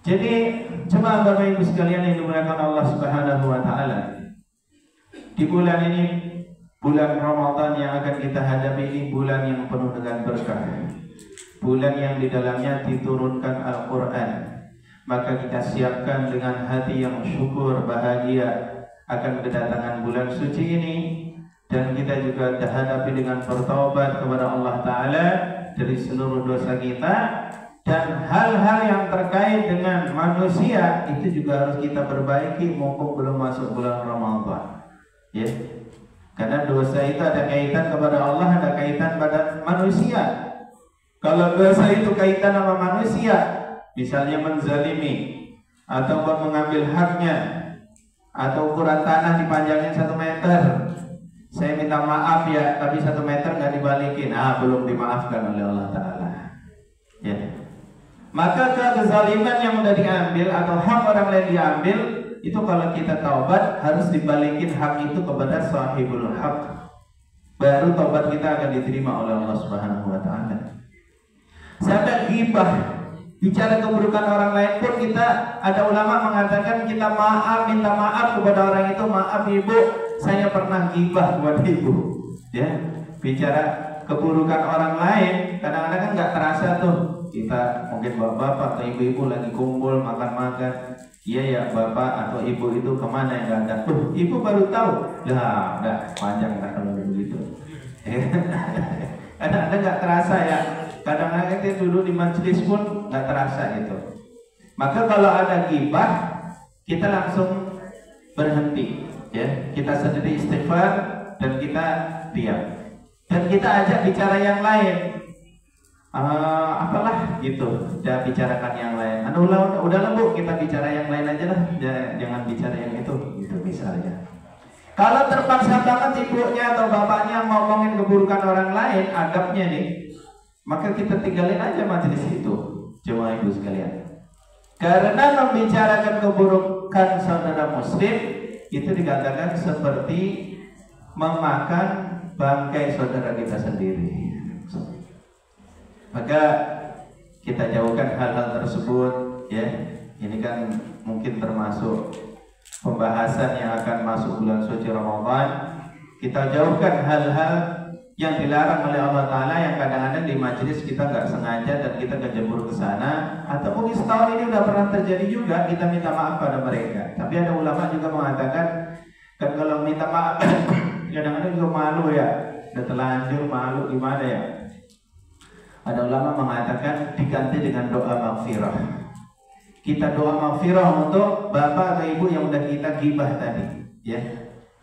Jadi jemaah Bapak Ibu sekalian yang dimuliakan Allah Subhanahu wa taala. Di bulan ini, bulan Ramadan yang akan kita hadapi ini bulan yang penuh dengan berkah. Bulan yang di dalamnya diturunkan Al-Qur'an. Maka kita siapkan dengan hati yang syukur, bahagia akan kedatangan bulan suci ini, dan kita juga hadapi dengan bertaubat kepada Allah Ta'ala dari seluruh dosa kita. Dan hal-hal yang terkait dengan manusia itu juga harus kita perbaiki mumpung belum masuk bulan Ramadan. Ya. Karena dosa itu ada kaitan kepada Allah, ada kaitan pada manusia. Kalau dosa itu kaitan sama manusia, misalnya menzalimi atau mengambil haknya, atau ukuran tanah dipanjangin 1 meter, saya minta maaf ya, tapi 1 meter nggak dibalikin, belum dimaafkan oleh Allah Ta'ala. Ya. Maka kezaliman yang sudah diambil atau hak orang lain diambil, itu kalau kita taubat harus dibalikin hak itu kepada sahibul hak. Baru taubat kita akan diterima oleh Allah Subhanahu wa taala. Sampai ghibah, bicara keburukan orang lain pun kita, ada ulama mengatakan kita minta maaf kepada orang itu, maaf ibu, saya pernah ghibah kepada ibu. Ya, bicara keburukan orang lain, kadang-kadang kan nggak terasa tuh. Kita mungkin bapak-bapak atau ibu-ibu lagi kumpul makan-makan, iya ya bapak atau ibu itu kemana yang nggak ada? Ibu baru tahu, lah nggak panjang nggak kalau begitu. Kadang-kadang nggak terasa ya. Kadang-kadang kita dulu di majelis pun nggak terasa gitu. Maka kalau ada ghibah, kita langsung berhenti, ya. Kita sendiri istighfar dan kita diam. Dan kita ajak bicara yang lain. Apalah gitu, udah bicarakan yang lain. Udah Bu, kita bicara yang lain aja lah, jangan bicara yang itu, gitu misalnya. Kalau terpaksa banget ibunya atau bapaknya ngomongin keburukan orang lain, adabnya nih, maka kita tinggalin aja majelis itu, jemaah ibu sekalian. Karena membicarakan keburukan saudara muslim itu dikatakan seperti memakan bangkai saudara kita sendiri. Maka kita jauhkan hal-hal tersebut, ya. Ini kan mungkin termasuk pembahasan yang akan masuk bulan suci Ramadan. Kita jauhkan hal-hal yang dilarang oleh Allah Ta'ala, yang kadang-kadang di majelis kita nggak sengaja dan kita kejebur ke sana, atau mungkin setahun ini udah pernah terjadi juga, kita minta maaf pada mereka. Tapi ada ulama juga mengatakan, kan kalau minta maaf kadang-kadang juga malu ya, udah terlanjur malu gimana ya. Ada ulama mengatakan diganti dengan doa maghfirah. Kita doa maghfirah untuk bapak atau ibu yang udah kita gibah tadi, ya.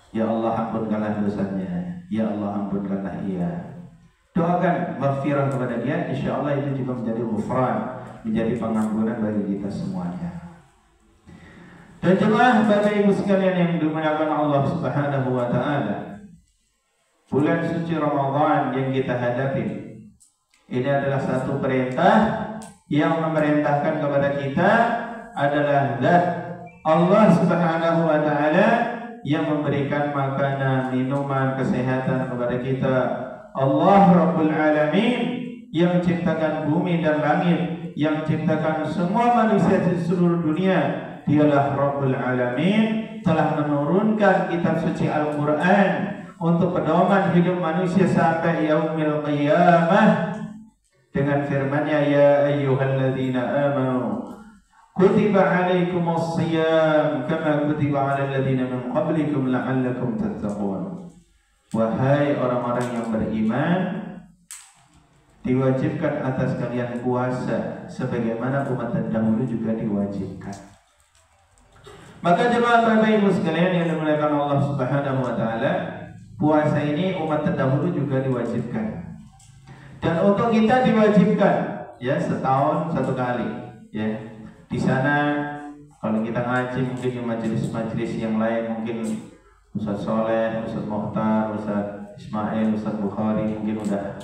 Ya Allah ampunkanlah dosanya, ya Allah ampunkanlah ia. Doakan maghfirah kepada dia, insya Allah itu juga menjadi ghufran, menjadi pengampunan bagi kita semuanya. Dan jemaah Bapak Ibu sekalian yang dimuliakan Allah Subhanahu wa Ta'ala, bulan suci Ramadan yang kita hadapi ini adalah satu perintah yang memerintahkan kepada kita adalah zat Allah Subhanahu wa Ta'ala yang memberikan makanan, minuman, kesehatan kepada kita. Allah Rabbul Alamin yang menciptakan bumi dan langit, yang menciptakan semua manusia di seluruh dunia. Dialah Rabbul Alamin, telah menurunkan kitab suci Al-Quran untuk pedoman hidup manusia sampai yaumil qiyamah. Dengan firman-Nya, ya ayyuhalladzina amanu kutiba alaikumus shiyam kama kutiba alal ladzina min qablikum la'allakum tattaqun. Wahai orang-orang yang beriman, diwajibkan atas kalian puasa sebagaimana umat terdahulu juga diwajibkan. Maka jemaah Bapak Ibu sekalian yang dimuliakan Allah Subhanahu wa Ta'ala, puasa ini umat terdahulu juga diwajibkan. Dan untuk kita diwajibkan, ya, setahun satu kali, ya. Di sana kalau kita ngaji mungkin di majelis-majelis yang lain, mungkin Ustaz Soleh, Ustaz Mokhtar, Ustaz Ismail, Ustaz Bukhari mungkin udah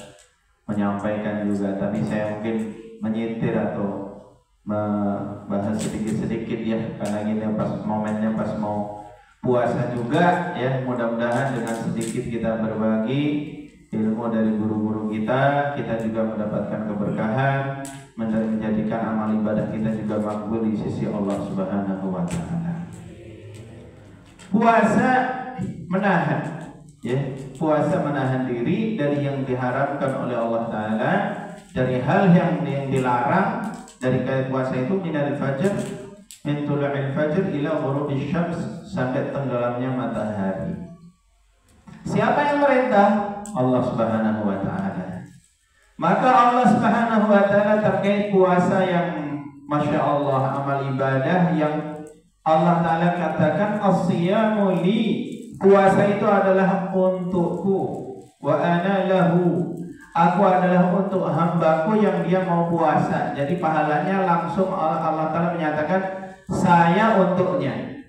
menyampaikan juga, tapi saya mungkin menyitir atau membahas sedikit-sedikit, ya, karena ini pas momennya pas mau puasa juga, ya. Mudah-mudahan dengan sedikit kita berbagi ilmu dari guru-guru kita juga mendapatkan keberkahan, menjadikan amal ibadah kita juga makbul di sisi Allah Subhanahu wa Ta'ala. Puasa menahan, ya, puasa menahan diri dari yang diharamkan oleh Allah Ta'ala, dari hal yang dilarang. Dari puasa itu minal fajr, min tulu'il fajr ila ghurubish syams, sampai tenggelamnya matahari. Siapa yang merintah? Allah Subhanahu wa Ta'ala. Maka Allah Subhanahu wa Ta'ala terkait puasa yang Masya Allah amal ibadah yang Allah Ta'ala katakan as-siyamu li, puasa itu adalah untukku, wa ana lahu, aku adalah untuk hambaku yang dia mau puasa. Jadi pahalanya langsung Allah Ta'ala menyatakan saya untuknya.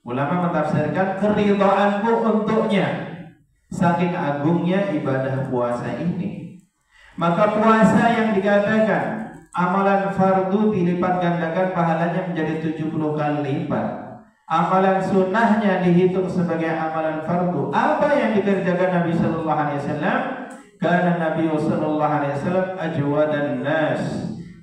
Ulama mentafsirkan keridhaanku untuknya. Saking agungnya ibadah puasa ini. Maka puasa yang dikatakan amalan fardu dilipat gandakan pahalanya menjadi 70 kali lipat. Amalan sunnahnya dihitung sebagai amalan fardu. Apa yang dikerjakan Nabi Sallallahu Alaihi Wasallam? Karena Nabi Sallallahu Alaihi Wasallam ajwadan nas.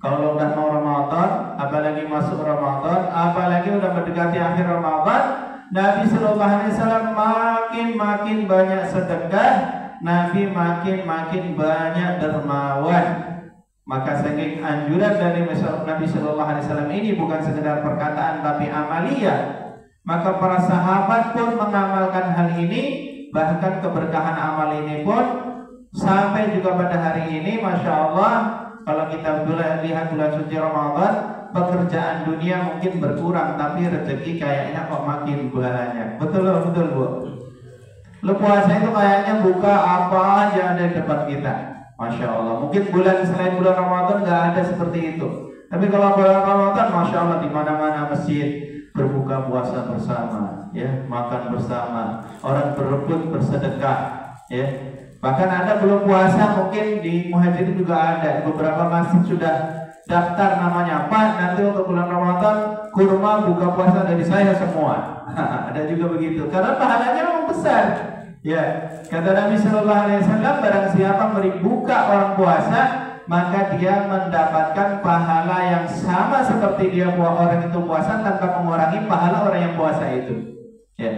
Kalau udah mau Ramadan, apalagi masuk Ramadan, apalagi udah mendekati akhir Ramadan, Nabi Sallallahu Alaihi Wasallam makin banyak sedekah, Nabi makin banyak dermawan. Maka saking anjuran dari Nabi Sallallahu Alaihi Wasallam ini bukan sekedar perkataan tapi amaliyah. Maka para sahabat pun mengamalkan hal ini, bahkan keberkahan amal ini pun sampai juga pada hari ini, masya Allah. Kalau kita lihat bulan suci Ramadan, pekerjaan dunia mungkin berkurang, tapi rezeki kayaknya kok makin banyak. Betul Bu? Lu puasa itu kayaknya buka apa aja ada di depan kita. Masya Allah. Mungkin selain bulan Ramadan nggak ada seperti itu. Tapi kalau bulan Ramadan, Masya Allah, di mana-mana masjid berbuka puasa bersama, ya, makan bersama, orang berebut bersedekah, ya. Bahkan ada belum puasa mungkin di Muhajirin juga ada beberapa masjid sudah daftar namanya, Pak, nanti untuk bulan Ramadan kurma buka puasa dari saya semua. Ada juga begitu karena pahalanya memang besar, ya. Kata Nabi Shallallahu Alaihi Wasallam, barang siapa membuka orang puasa maka dia mendapatkan pahala yang sama seperti orang itu puasa tanpa mengurangi pahala orang yang puasa itu, ya.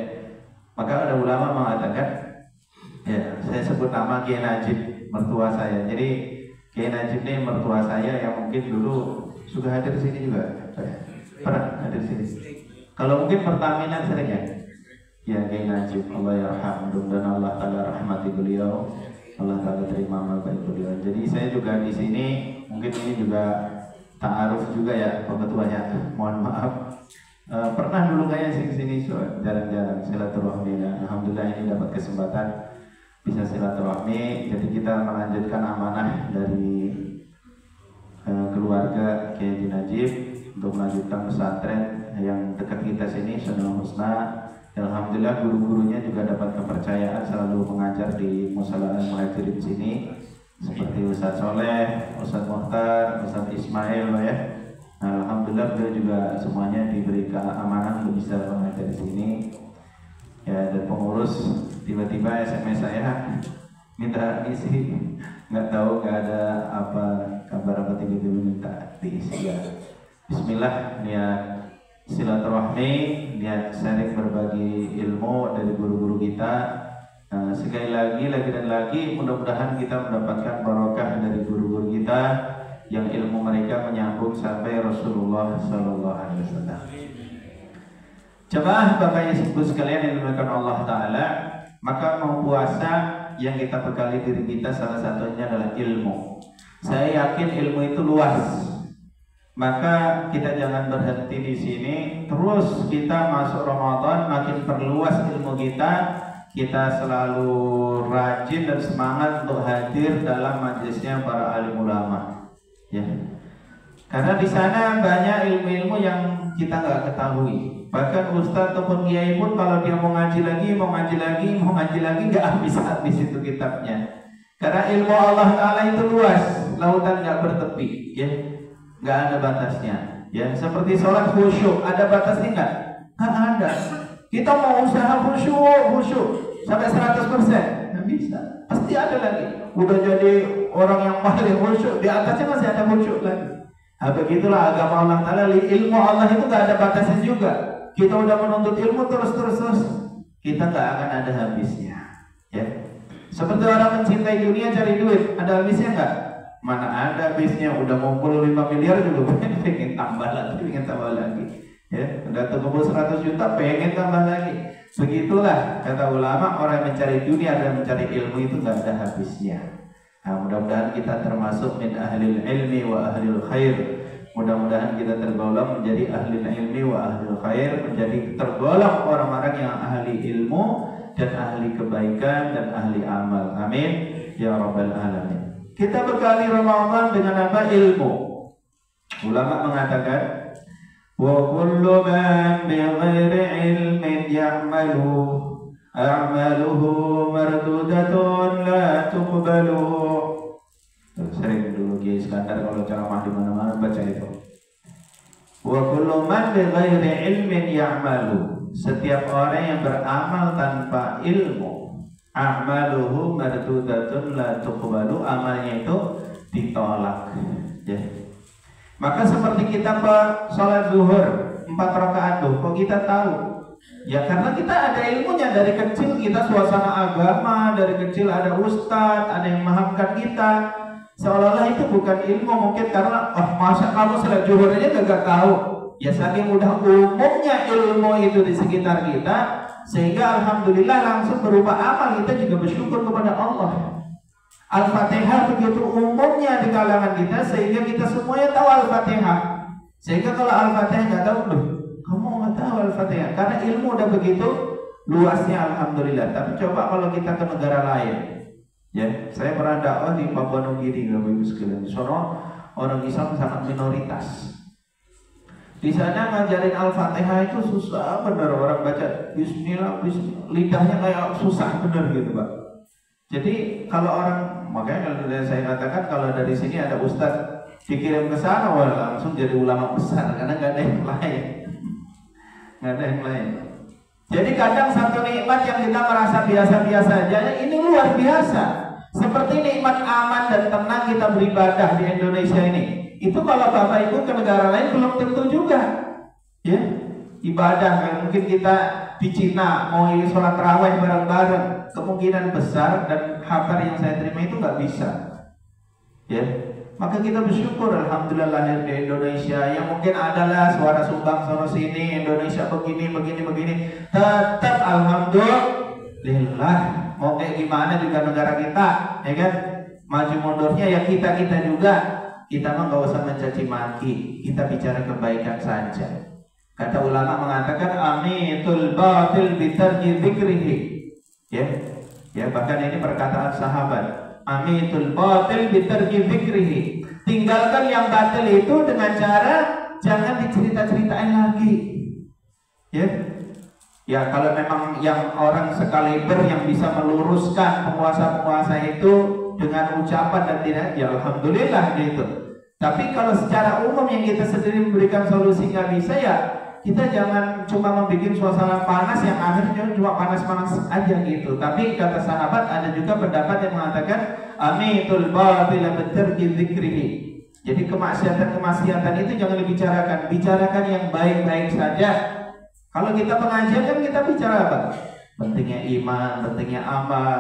Maka ada ulama mengatakan, ya, saya sebut nama Kiai Najib, mertua saya. Jadi Kiai Najib ini mertua saya yang mungkin dulu suka hadir di sini juga. Pernah hadir di sini. Kalau mungkin Pertamina sering ya. Ya, Kiai Najib, Allah yarham, dan Allah taala rahmati beliau. Allah taala terima amal baik beliau. Jadi saya juga di sini, mungkin ini juga ta'aruf juga ya kebetulannya. Mohon maaf. Pernah dulu kayaknya sini jarang-jarang silaturahmi. Alhamdulillah ini dapat kesempatan bisa silaturahmi. Jadi kita melanjutkan amanah dari keluarga Kiai Haji Najib untuk melanjutkan pesantren yang dekat kita sini, Sanul Husna. Alhamdulillah guru-gurunya juga dapat kepercayaan selalu mengajar di Musala Al-Muhajirin sini, seperti Ustaz Soleh, Ustaz Muhtar, Ustaz Ismail, ya. Nah, alhamdulillah beliau juga semuanya diberi keamanan untuk bisa mengajar di sini. Ya, dan pengurus tiba-tiba SMS saya minta isi, nggak tahu nggak ada apa kabar apa, tiba-tiba minta diisi. Ya. Bismillah, niat silaturahmi, niat sharing berbagi ilmu dari guru-guru kita. Sekali lagi dan lagi mudah-mudahan kita mendapatkan barokah dari guru-guru kita yang ilmu mereka menyambung sampai Rasulullah Sallallahu Alaihi Wasallam. Jemaah Bapak Ibu sekalian yang dimuliakan Allah Taala, maka mau puasa yang kita bekali diri kita salah satunya adalah ilmu. Saya yakin ilmu itu luas. Maka kita jangan berhenti di sini, terus kita masuk Ramadan makin perluas ilmu kita. Kita selalu rajin dan semangat untuk hadir dalam majelisnya para alim ulama, ya. Karena di sana banyak ilmu-ilmu yang kita nggak ketahui. Bahkan ustadz ataupun kiai pun kalau dia mau ngaji lagi nggak habis-habis itu kitabnya. Karena ilmu Allah Taala itu luas, lautan nggak bertepi, ya. Nggak ada batasnya, ya. Seperti sholat khusyuk, ada batasnya nggak? Nggak ada. Kita mau usaha khusyuk sampai 100%, nggak bisa. Pasti ada lagi. Udah jadi orang yang paling khusyuk, di atasnya masih ada khusyuk lagi. Nah, begitulah agama Allah Taala. Ilmu Allah itu nggak ada batasnya juga. Kita udah menuntut ilmu terus, kita nggak akan ada habisnya, ya. Seperti orang mencintai dunia cari duit, ada habisnya nggak? Mana ada habisnya. Udah ngumpul 5 miliar juga pengen tambah lagi, ya. Udah terkumpul 100 juta pengen tambah lagi. Begitulah kata ulama, orang yang mencari dunia dan mencari ilmu itu nggak ada habisnya. Nah, mudah-mudahan kita termasuk min ahlil ilmi wa ahlil khair. Mudah-mudahan kita tergolong menjadi ahlil ilmi wa ahlil khair, menjadi tergolong orang-orang yang ahli ilmu dan ahli kebaikan dan ahli amal. Amin ya rabbal alamin. Kita bekali Ramadan dengan apa? Ilmu. Ulama mengatakan, wa kullu man bighairi ilmin ya'malu a'maluhu mardudatun la tuqbalu. Sering dulu Kiai Iskandar kalau ceramah di mana-mana baca itu. Wa kullu man bighairi ilmin ya'malu. Setiap orang yang beramal tanpa ilmu, a'maluhu mardudatun la tuqbalu, amalnya itu ditolak, ya. Maka seperti kita sholat zuhur 4 rakaat tuh, kok kita tahu? Ya karena kita ada ilmunya dari kecil, kita suasana agama, dari kecil ada ustadz, ada yang memahamkan kita. Seolah-olah itu bukan ilmu, mungkin karena masa kamu sholat zuhur aja gak tahu. Ya saking udah umumnya ilmu itu di sekitar kita, sehingga alhamdulillah langsung berupa amal kita juga bersyukur kepada Allah. Al-Fatihah begitu umumnya di kalangan kita sehingga kita semuanya tahu Al-Fatihah. Sehingga kalau Al-Fatihah nggak tahu, loh, kamu nggak tahu Al-Fatihah karena ilmu udah begitu luasnya, alhamdulillah. Tapi coba kalau kita ke negara lain, ya, saya pernah dakwah di Papua Nugini, Bapak Ibu sekalian. Di sana orang Islam sangat minoritas. Di sana ngajarin Al-Fatihah itu susah bener, orang baca Bismillah, lidahnya kayak susah bener gitu, Pak. Jadi kalau orang, makanya kalau saya katakan kalau dari sini ada ustadz dikirim ke sana, wah langsung jadi ulama besar karena nggak ada yang lain, nggak ada yang lain. Jadi kadang satu nikmat yang kita merasa biasa-biasa aja, ini luar biasa. Seperti nikmat aman dan tenang kita beribadah di Indonesia ini. Itu kalau Bapak Ibu ke negara lain belum tentu juga, ya. Ibadah kan mungkin kita di Cina mau sholat tarawih bareng-bareng, kemungkinan besar dan kabar yang saya terima itu nggak bisa, ya. Maka kita bersyukur, alhamdulillah lahir di Indonesia. Yang mungkin adalah suara sumbang sono sini, Indonesia begini. Tetap alhamdulillah. Mau kayak gimana juga negara kita, ya kan? Maju mundurnya ya kita juga. Kita mah nggak usah mencaci maki, kita bicara kebaikan saja. Kata ulama mengatakan amitul batil bitarji dzikrihi. Ya, bahkan ini perkataan sahabat. Amitul batil bitarji dzikrihi. Tinggalkan yang batil itu dengan cara jangan dicerita-ceritain lagi. Ya, kalau memang yang orang sekaliber yang bisa meluruskan penguasa-penguasa itu dengan ucapan dan tidak, ya alhamdulillah gitu. Tapi kalau secara umum yang kita sendiri memberikan solusi nggak bisa, ya kita jangan cuma membuat suasana panas yang akhirnya cuma panas-panas aja gitu. Tapi kata sahabat ada juga pendapat yang mengatakan amitul batil bitarki dzikrihi. Jadi kemaksiatan itu jangan dibicarakan, bicarakan yang baik-baik saja. Kalau kita pengajian kan kita bicara apa? Pentingnya iman, pentingnya amal.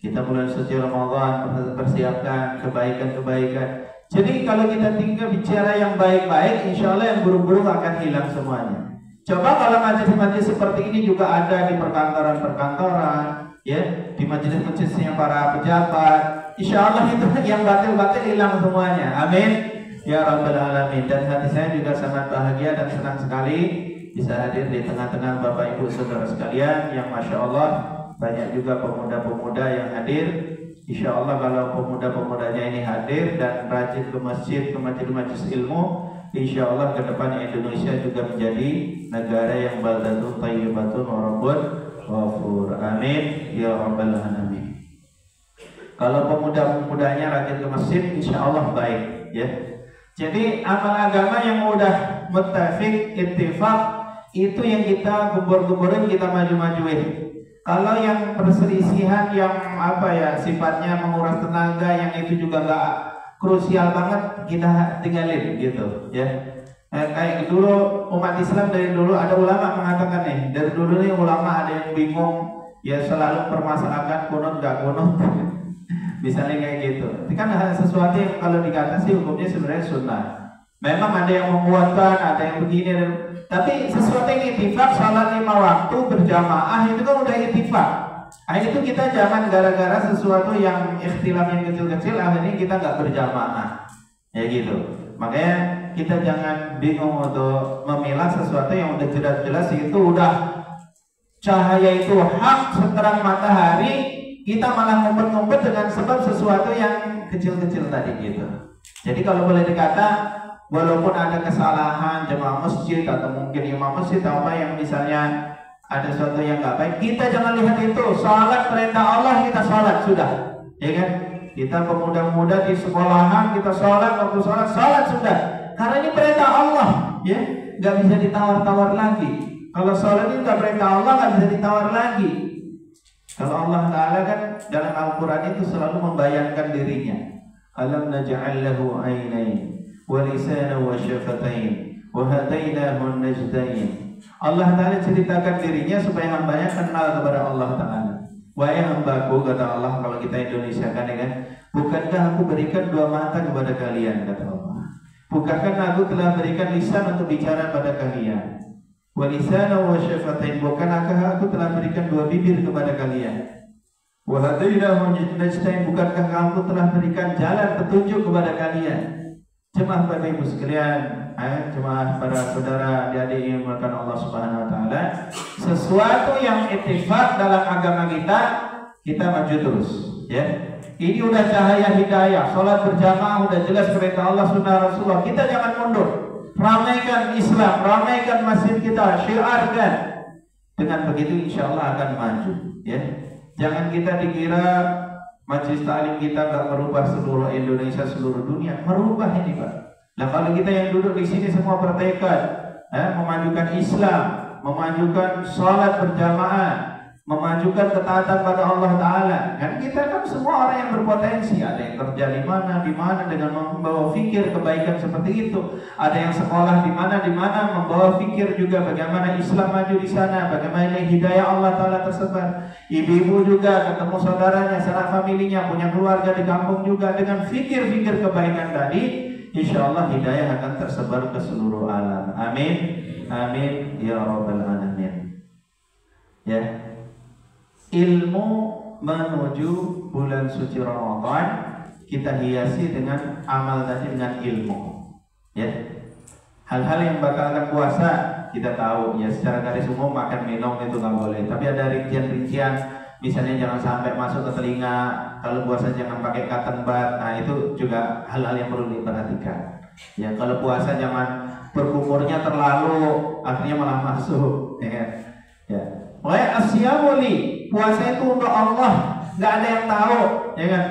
Kita bulan suci Ramadan persiapkan kebaikan-kebaikan. Jadi kalau kita tinggal bicara yang baik-baik, insya Allah yang buruk-buruk akan hilang semuanya. Coba kalau majelis-majelis seperti ini juga ada di perkantoran-perkantoran, ya, di majelis-majelisnya para pejabat, insya Allah itu yang batil-batil hilang semuanya. Amin. Ya Rabbal Alamin. Dan hati saya juga sangat bahagia dan senang sekali bisa hadir di tengah-tengah Bapak Ibu Saudara sekalian yang Masya Allah banyak juga pemuda-pemuda yang hadir. Insya Allah kalau pemuda-pemudanya ini hadir dan rajin ke masjid, ke majelis ilmu, insya Allah ke depan Indonesia juga menjadi negara yang baldatun thayyibatun wa rabbun ghafur. Amin ya rabbal alamin. Kalau pemuda-pemudanya rajin ke masjid, insya Allah baik, ya. Jadi amal agama yang udah muttafiq, ittifaq, itu yang kita gembor-gemborin, kita maju-majuin. Kalau yang perselisihan yang sifatnya menguras tenaga, yang itu juga nggak krusial banget, kita tinggalin gitu, ya. Kayak dulu umat Islam dari dulu ada ulama mengatakan nih, dari dulu nih ulama ada yang bingung, ya selalu permasalahkan kunut nggak kunut, misalnya kayak gitu. Itu kan sesuatu yang kalau dikata sih hukumnya sebenarnya sunnah. Memang ada yang menguatkan, ada yang begini, tapi sesuatu yang ittifaq, salat 5 waktu berjamaah itu kan udah ittifaq. Nah, itu kita jangan gara-gara sesuatu yang ikhtilaf yang kecil-kecil akhirnya kita nggak berjamaah, ya gitu. Makanya kita jangan bingung untuk memilah sesuatu yang udah jelas-jelas itu udah cahaya itu hak seterang matahari, kita malah ngumpet-ngumpet dengan sebab sesuatu yang kecil-kecil tadi gitu. Jadi kalau boleh dikata, walaupun ada kesalahan jemaah masjid atau mungkin imam masjid atau apa yang misalnya ada sesuatu yang nggak baik, kita jangan lihat itu. Salat perintah Allah, kita salat sudah, ya kan? Kita pemuda-pemuda di sekolahan kita salat, waktu salat sudah. Karena ini perintah Allah, ya, nggak bisa ditawar-tawar lagi. Kalau salat ini nggak perintah Allah, nggak bisa ditawar lagi. Kalau Allah Taala kan dalam Al-Quran itu selalu membayangkan dirinya. Alam naj'al lahu 'ainain wa lisana wa syafatain wa hadainahu najdain. Allah Ta'ala ceritakan dirinya supaya hambanya kenal kepada Allah Ta'ala. Wahai hambaku, kata Allah, kalau kita Indonesia kan, ya kan, bukankah aku berikan 2 mata kepada kalian, kata Allah. Bukankah aku telah berikan lisan untuk bicara pada kalian. Wa lisana wa syafatain, bukankah aku telah berikan 2 bibir kepada kalian. Wa hadainahu najdain, bukankah aku telah berikan jalan petunjuk kepada kalian. Jemaah Bapak Ibu sekalian, jemaah para saudara adik-adik yang dimuliakan Allah Subhanahu wa taala, sesuatu yang ittifaq dalam agama kita maju terus, ya. Ini udah cahaya hidayah, salat berjamaah udah jelas perintah Allah sunnah Rasulullah. Kita jangan mundur. Ramaikan Islam, ramaikan masjid kita, syiarkan. Dengan begitu insya Allah akan maju, ya. Jangan kita dikira majelis taklim kita nggak merubah seluruh Indonesia, seluruh dunia. Merubah ini, Pak. Nah, kalau kita yang duduk di sini semua bertekad memajukan Islam, memajukan sholat berjamaah, memajukan ketaatan pada Allah Ta'ala. Kan kita kan semua orang yang berpotensi. Ada yang kerja di mana dengan membawa fikir kebaikan seperti itu. Ada yang sekolah di mana membawa fikir juga bagaimana Islam maju di sana, bagaimana hidayah Allah Ta'ala tersebar. Ibu-ibu juga ketemu saudaranya, sanak familinya, punya keluarga di kampung juga dengan fikir-fikir kebaikan tadi. Insya Allah hidayah akan tersebar ke seluruh alam. Amin. Amin ya rabbal alamin. Ya. Ilmu menuju bulan suci Ramadan kita hiasi dengan amal tadi, dengan ilmu, ya. Hal-hal yang batalkan puasa kita tahu, ya, secara garis umum makan minum itu nggak boleh, tapi ada rincian-rincian, misalnya jangan sampai masuk ke telinga, kalau puasa jangan pakai cotton bud. Nah, itu juga hal-hal yang perlu diperhatikan, ya. Kalau puasa jangan berkumurnya terlalu, akhirnya malah masuk, ya. Mulai asyamuli, puasa itu untuk Allah, nggak ada yang tahu, ya kan?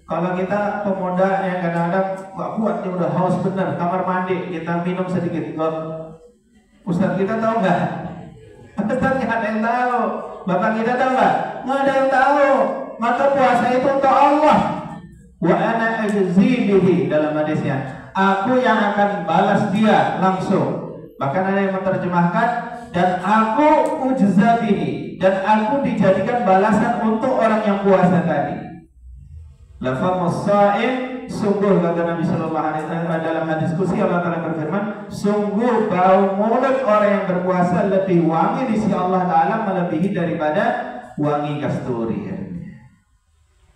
Kalau kita pemuda yang kadang-kadang nggak kuat, dia udah haus bener, kamar mandi kita minum sedikit, Ustaz kita tahu nggak? Ustaz nggak ada yang tahu, bapak kita tahu nggak? Nggak ada yang tahu. Maka puasa itu untuk Allah. Wa ana ajzi bihi, dalam hadisnya, aku yang akan balas dia langsung. Bahkan ada yang menerjemahkan, dan aku ujza bihi, dan aku dijadikan balasan untuk orang yang puasa tadi. Lafamus sha'im, sungguh kata Nabi sallallahu alaihi wasallam dalam hadis qudsi, Allah Ta'ala berfirman, sungguh bau mulut orang yang berpuasa lebih wangi di sisi Allah Ta'ala, melebihi daripada wangi kasturi.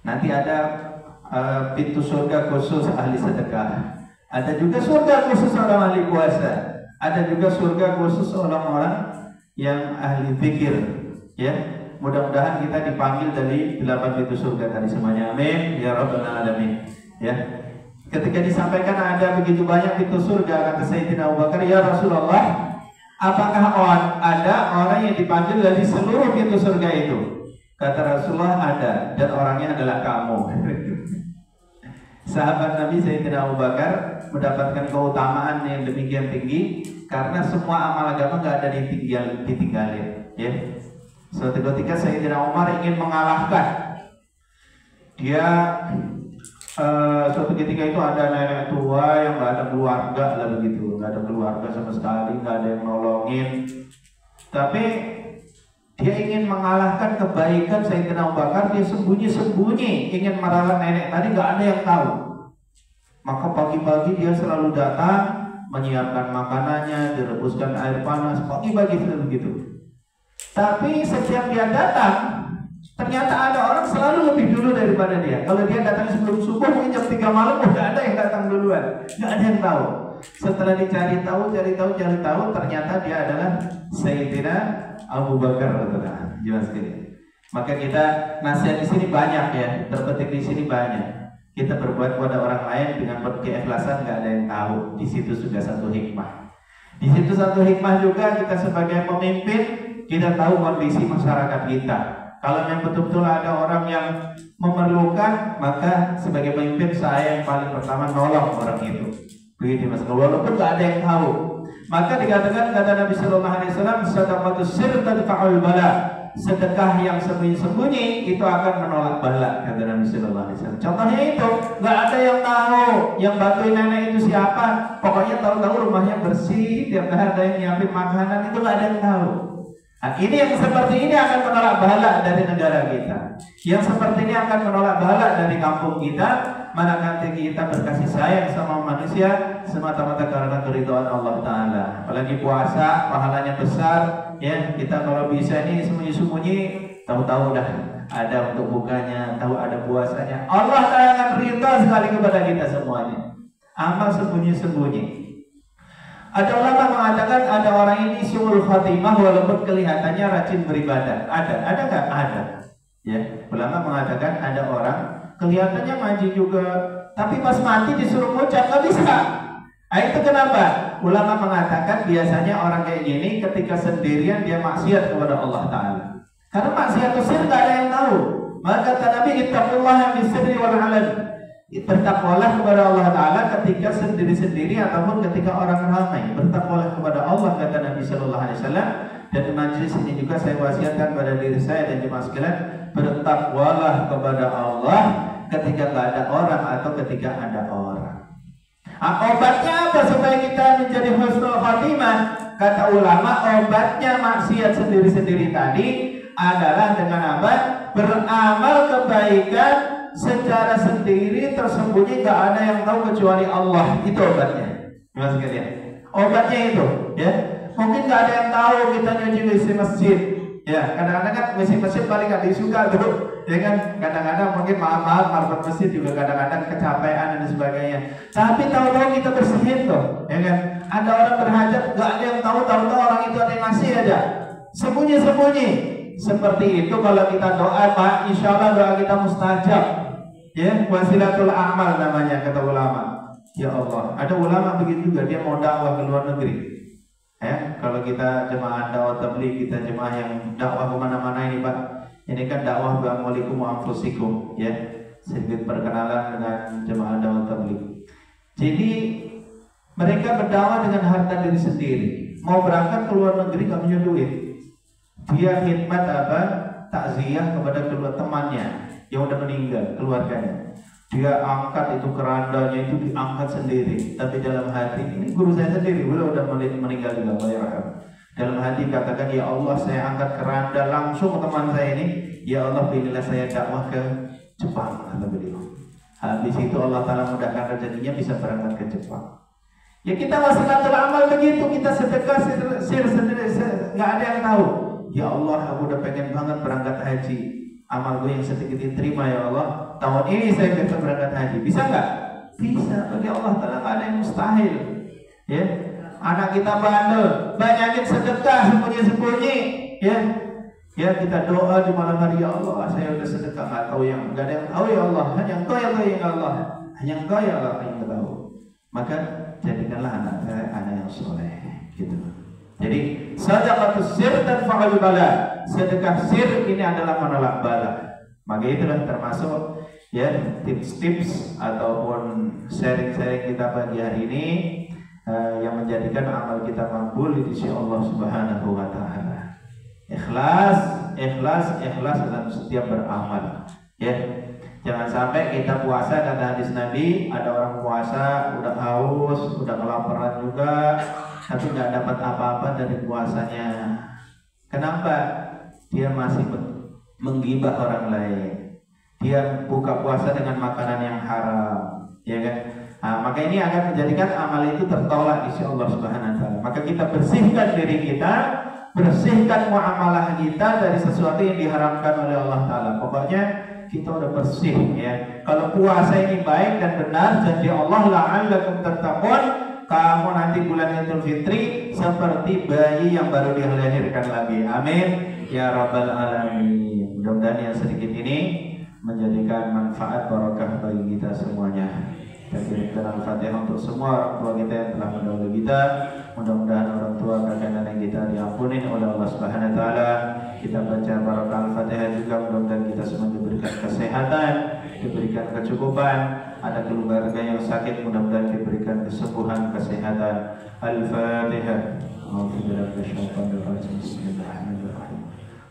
Nanti ada pintu surga khusus ahli sedekah. Ada juga surga khusus orang ahli puasa. Ada juga surga khusus orang-orang yang ahli fikir, ya. Mudah-mudahan kita dipanggil dari 8 pintu surga tadi semuanya. Amin ya rabbal alamin, ya. Ketika disampaikan ada begitu banyak pintu surga, kata Sayyidina Abu Bakar, ya Rasulullah, apakah ada orang yang dipanggil dari seluruh pintu surga itu? Kata Rasulullah, ada, dan orangnya adalah kamu. Sahabat Nabi Sayyidina Abu Bakar mendapatkan keutamaan yang demikian tinggi karena semua amal agama nggak ada ditinggalin, ya. Suatu ketika Sayyidina Umar ingin mengalahkan dia, suatu ketika itu ada nenek tua yang nggak ada keluarga lah begitu, nggak ada keluarga sama sekali, nggak ada yang nolongin, tapi dia ingin mengalahkan kebaikan Sayyidina Abu Bakar. Dia sembunyi-sembunyi ingin merawat nenek tadi, nggak ada yang tahu. Maka pagi-pagi dia selalu datang, menyiapkan makanannya, direbuskan air panas, pagi-pagi begitu. Tapi setiap dia datang, ternyata ada orang selalu lebih dulu daripada dia. Kalau dia datang sebelum subuh, mungkin jam 3 malam udah ada yang datang duluan, nggak ada yang tahu. Setelah dicari tahu, ternyata dia adalah Sayyidina Abu Bakar, jelas sekali. Maka kita nasihat di sini banyak, ya, terpetik di sini banyak. Kita berbuat kepada orang lain dengan keikhlasan, nggak ada yang tahu. Di situ sudah satu hikmah. Di situ satu hikmah juga, kita sebagai pemimpin kita tahu kondisi masyarakat kita. Kalau yang betul-betul ada orang yang memerlukan, maka sebagai pemimpin saya yang paling pertama nolong orang itu. Begitu Mas. Walaupun nggak ada yang tahu. Maka dikatakan, kata Nabi Sallallahu Alaihi Wasallam, sadaqatus sirr tadfa'ul bala. Sedekah yang sembunyi-sembunyi itu akan menolak bala, kata Nabi Sallallahu Alaihi Wasallam. Contohnya itu, nggak ada yang tahu yang bantuin nenek itu siapa. Pokoknya tahu-tahu rumahnya bersih, tiap hari ada yang nyiapin makanan, itu nggak ada yang tahu. Nah, ini yang seperti ini akan menolak bala dari negara kita. Yang seperti ini akan menolak bala dari kampung kita. Manakala kita berkasih sayang sama manusia semata-mata karena keridhaan Allah Ta'ala. Apalagi puasa, pahalanya besar, ya. Kita kalau bisa ini sembunyi-sembunyi, tahu-tahu dah ada untuk bukanya, tahu ada puasanya. Allah Ta'ala akan ridha sekali kepada kita semuanya. amal sembunyi-sembunyi. Ada ulama mengatakan ada orang ini suul khotimah walaupun kelihatannya rajin beribadah. Ada nggak? Ada. Ya, ulama mengatakan ada orang kelihatannya ngaji juga, tapi pas mati disuruh ngucap nggak bisa. Nah, itu kenapa? Ulama mengatakan biasanya orang kayak gini ketika sendirian dia maksiat kepada Allah Ta'ala. Karena maksiat itu sir nggak ada yang tahu. Maka kata Nabi, ittaqullaha fis sirri wal 'alan. Bertakwalah kepada Allah Ta'ala ketika sendiri-sendiri ataupun ketika orang ramai. Bertakwalah kepada Allah, kata Nabi Sallallahu Alaihi Wasallam. Dan di majlis ini juga saya wasiatkan pada diri saya dan jemaah sekalian, bertakwalah kepada Allah ketika nggak ada orang atau ketika ada orang. Obatnya apa supaya kita menjadi husnul khotimah? Kata ulama, obatnya maksiat sendiri-sendiri tadi adalah dengan apa? Beramal kebaikan secara sendiri tersembunyi, nggak ada yang tahu kecuali Allah. Itu obatnya, mas sekalian. Obatnya itu, ya. Mungkin nggak ada yang tahu kita nyuci WC masjid. Ya, kadang-kadang kan WC masjid paling nggak disuka tuh, ya kan. Kadang-kadang mungkin maaf marbot masjid juga kadang-kadang kecapean dan sebagainya. Tapi tahu-tahu kita bersihin tuh, ya kan. Ada orang berhajat, nggak ada yang tahu-tahu orang itu ada yang ngasih aja. Sembunyi-sembunyi. Seperti itu kalau kita doa, Pak, insya Allah doa kita mustajab. Ya, wasilatul amal namanya kata ulama. Ya Allah, ada ulama begitu juga, dia mau dakwah ke luar negeri. Ya, kalau kita jemaah dakwah tabligh, kita jemaah yang dakwah kemana-mana ini Pak, ini kan dakwah ba'amwalikum wa anfusikum, ya. Sedikit perkenalan dengan jemaah dakwah tabligh. Jadi mereka berdakwah dengan harta diri sendiri. Mau berangkat ke luar negeri gak punya duit. Dia khidmat apa? Takziah kepada kedua temannya yang udah meninggal, keluarganya. Dia angkat itu kerandanya, itu diangkat sendiri. Tapi dalam hati, ini guru saya sendiri, beliau udah meninggal juga, Allah. Dalam hati katakan, ya Allah, saya angkat keranda langsung ke teman saya ini. Ya Allah, pilihlah saya dakwah ke Jepang, kata beliau. Habis itu Allah Ta'ala mudahkan rezekinya bisa berangkat ke Jepang. Ya kita wasilatul amal begitu, kita sedekah sendiri, nggak ada yang tahu. Ya Allah, aku udah pengen banget berangkat haji. Amal gue yang sedikit diterima ya Allah. Tahun ini saya bisa berangkat haji. Bisa nggak? Bisa. Bagi Allah Ta'ala nggak ada yang mustahil. Ya, anak kita bandel, banyakin sedekah sembunyi-sembunyi. Ya, ya kita doa di malam hari, ya Allah, saya udah sedekah, nggak tahu yang, nggak ada yang tahu ya Allah. Hanya Engkau yang tahu ya Allah. Hanya Engkau ya Allah yang tahu. Maka jadikanlah anak saya anak yang soleh. Gitu. Jadi sedekah sir dan fa'al bala. Sedekah sir ini adalah menolak bala. Maka itulah termasuk ya tips-tips ataupun sharing-sharing kita pagi hari ini yang menjadikan amal kita makbul di sisi Allah Subhanahu wa taala. Ikhlas dalam setiap beramal. Ya. Jangan sampai kita puasa, kata hadis Nabi, ada orang puasa udah haus, udah kelaparan juga, tapi nggak dapat apa-apa dari puasanya. Kenapa? Dia masih menggibah orang lain. Dia buka puasa dengan makanan yang haram, ya kan? Nah, maka ini akan menjadikan amal itu tertolak di sisi Allah Subhanahu wa taala. Maka kita bersihkan diri kita, bersihkan muamalah kita dari sesuatu yang diharamkan oleh Allah Ta'ala. Pokoknya kita udah bersih ya. Kalau puasa ini baik dan benar, janji Allah la'allakum tattaqun, kamu nanti bulan Idul Fitri seperti bayi yang baru dilahirkan lagi. Amin ya rabbal alamin. Mudah-mudahan yang sedikit ini menjadikan manfaat barokah bagi kita semuanya. Kita kirimkan Al-Fatihah untuk semua orang tua kita yang telah mendahului kita. Mudah-mudahan orang tua kakek nenek kita diampuni oleh Allah Subhanahu wa taala. Kita baca barokah Al-Fatihah juga, mudah-mudahan kita semua diberikan kesehatan, diberikan kecukupan. Ada keluarga yang sakit, mudah-mudahan diberikan kesembuhan, kesehatan. Al-Fatihah. Bismillahirrahmanirrahim.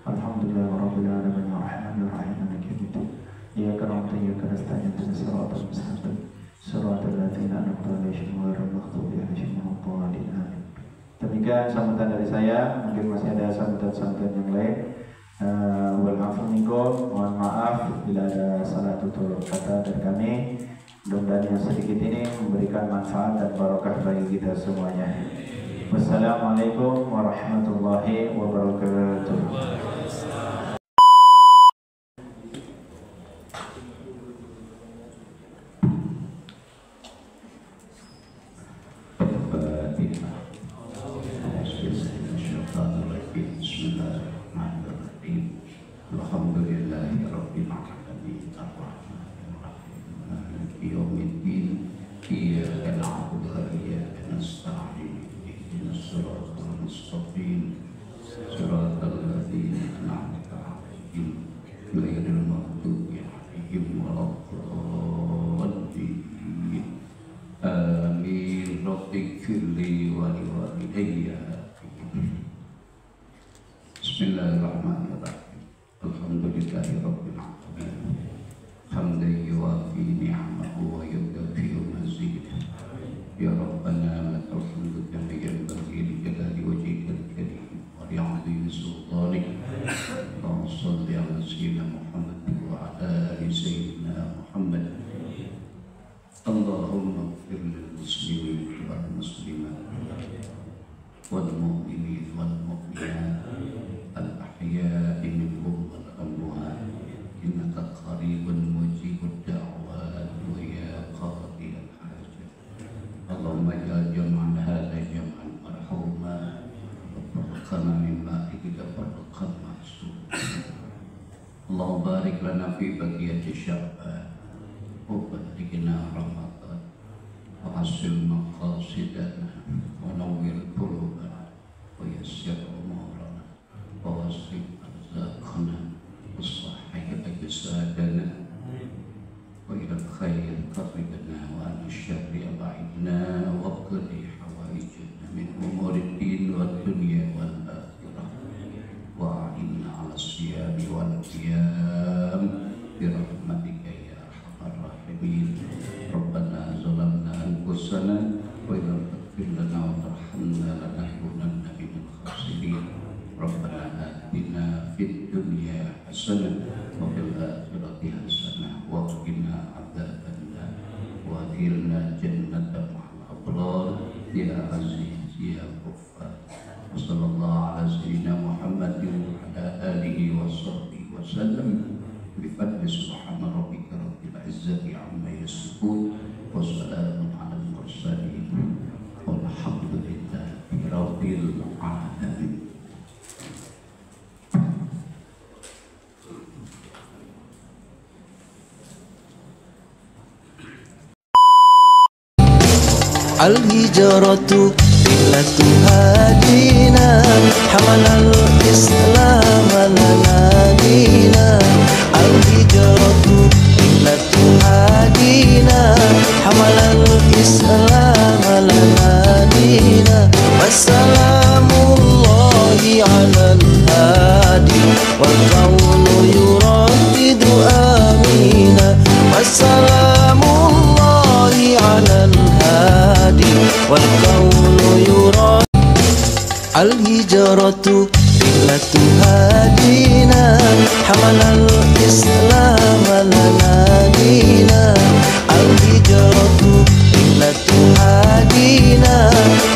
Alhamdulillahirabbil alamin arrahmanir rahim maliki yaumiddin. Iyyaka na'budu wa iyyaka nasta'in ihdinas siratal mustaqim. Siratal ladzina an'amta 'alaihim ghairil maghdubi 'alaihim waladdallin. Demikian sambutan dari saya. Mungkin masih ada sambutan-sambutan yang lain. Wal-'afwu minkum, mohon maaf bila ada salah tutur kata dari kami. Mudah-mudahan yang sedikit ini memberikan manfaat dan barokah bagi kita semuanya. Wassalamualaikum warahmatullahi wabarakatuh. mustaqim siratal ladzina an'amta 'alaihim ghairil maghdubi 'alaihim waladdallin. Amin. Rabbighfirli wa liwalidayya. Bismillahirrahmanirrahim. Alhamdulillahi rabbil alamin. Hamdan yuwafi ni'amahu wa yukafi'u mazidah. Ya Rabbana lakal hamdu kama yanbaghi li jalali wajhikal karim wa li'azimi sultanik. Allahumma shalli ala sayyidina Muhammad wa ala ali sayyidina Muhammad. Allahumma ighfir lil muslimin wal muslimat wal mu'minin wal mu'minat al ahya'i minhum wal amwat innaka qaribun mujibud da'wat wa ya qadiyal hajat. Allahumma ja'al jam'an hadha jam'an marhuma wa farqana mimma idza farqan ma'sum. Allahumma barik lana fi baqiyati sya'ban wa balighna ramadan wa hasil maqasidana wa nawwir qulubana wa yassir umurana wa wasi' arzaqana wa sahih ajsadana wa ila khair qarribna wa an syarri ab'idna wa qdi hawaijana min umuri din wa dunya wal akhirah wa a'inna 'ala siyami wal qiyam bi rahmatika ya arhamar rahimin. Rabbana zalamna anfusana wa illam taghfir lana wa tarhamna lanakunanna minal khasirin. Rabbana atina fid dunya hasanah wa fil akhirati hasanah wa qina adzabannar wa adkhilna jannata ma'al abrar ya aziz ya ghaffar. Wa sallallahu ala sayyidina Muhammadin wa ala alihi wa sahbihi wa sallam bi fadli subhana rabbika rabbil izzati amma yasifun wa salamun ala al mursalin walhamdulillahi rabbil alamin. Al-hijratu millatu hadina hamalal islam lana dina. Al-hijratu millatu hadina hamalal islam lana dina. Wassalamullahi alal hadi wal qawlu yuraddidu amina. Wassalamullahi alal hadi wal qawlu yurad. Al-hijratu millatu hadina hamalal islam lana dina. Al-hijratu millatu hadina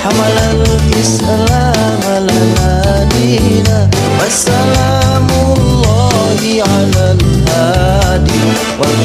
hamalal islam lana dina. Wassalamullahi alal hadi wal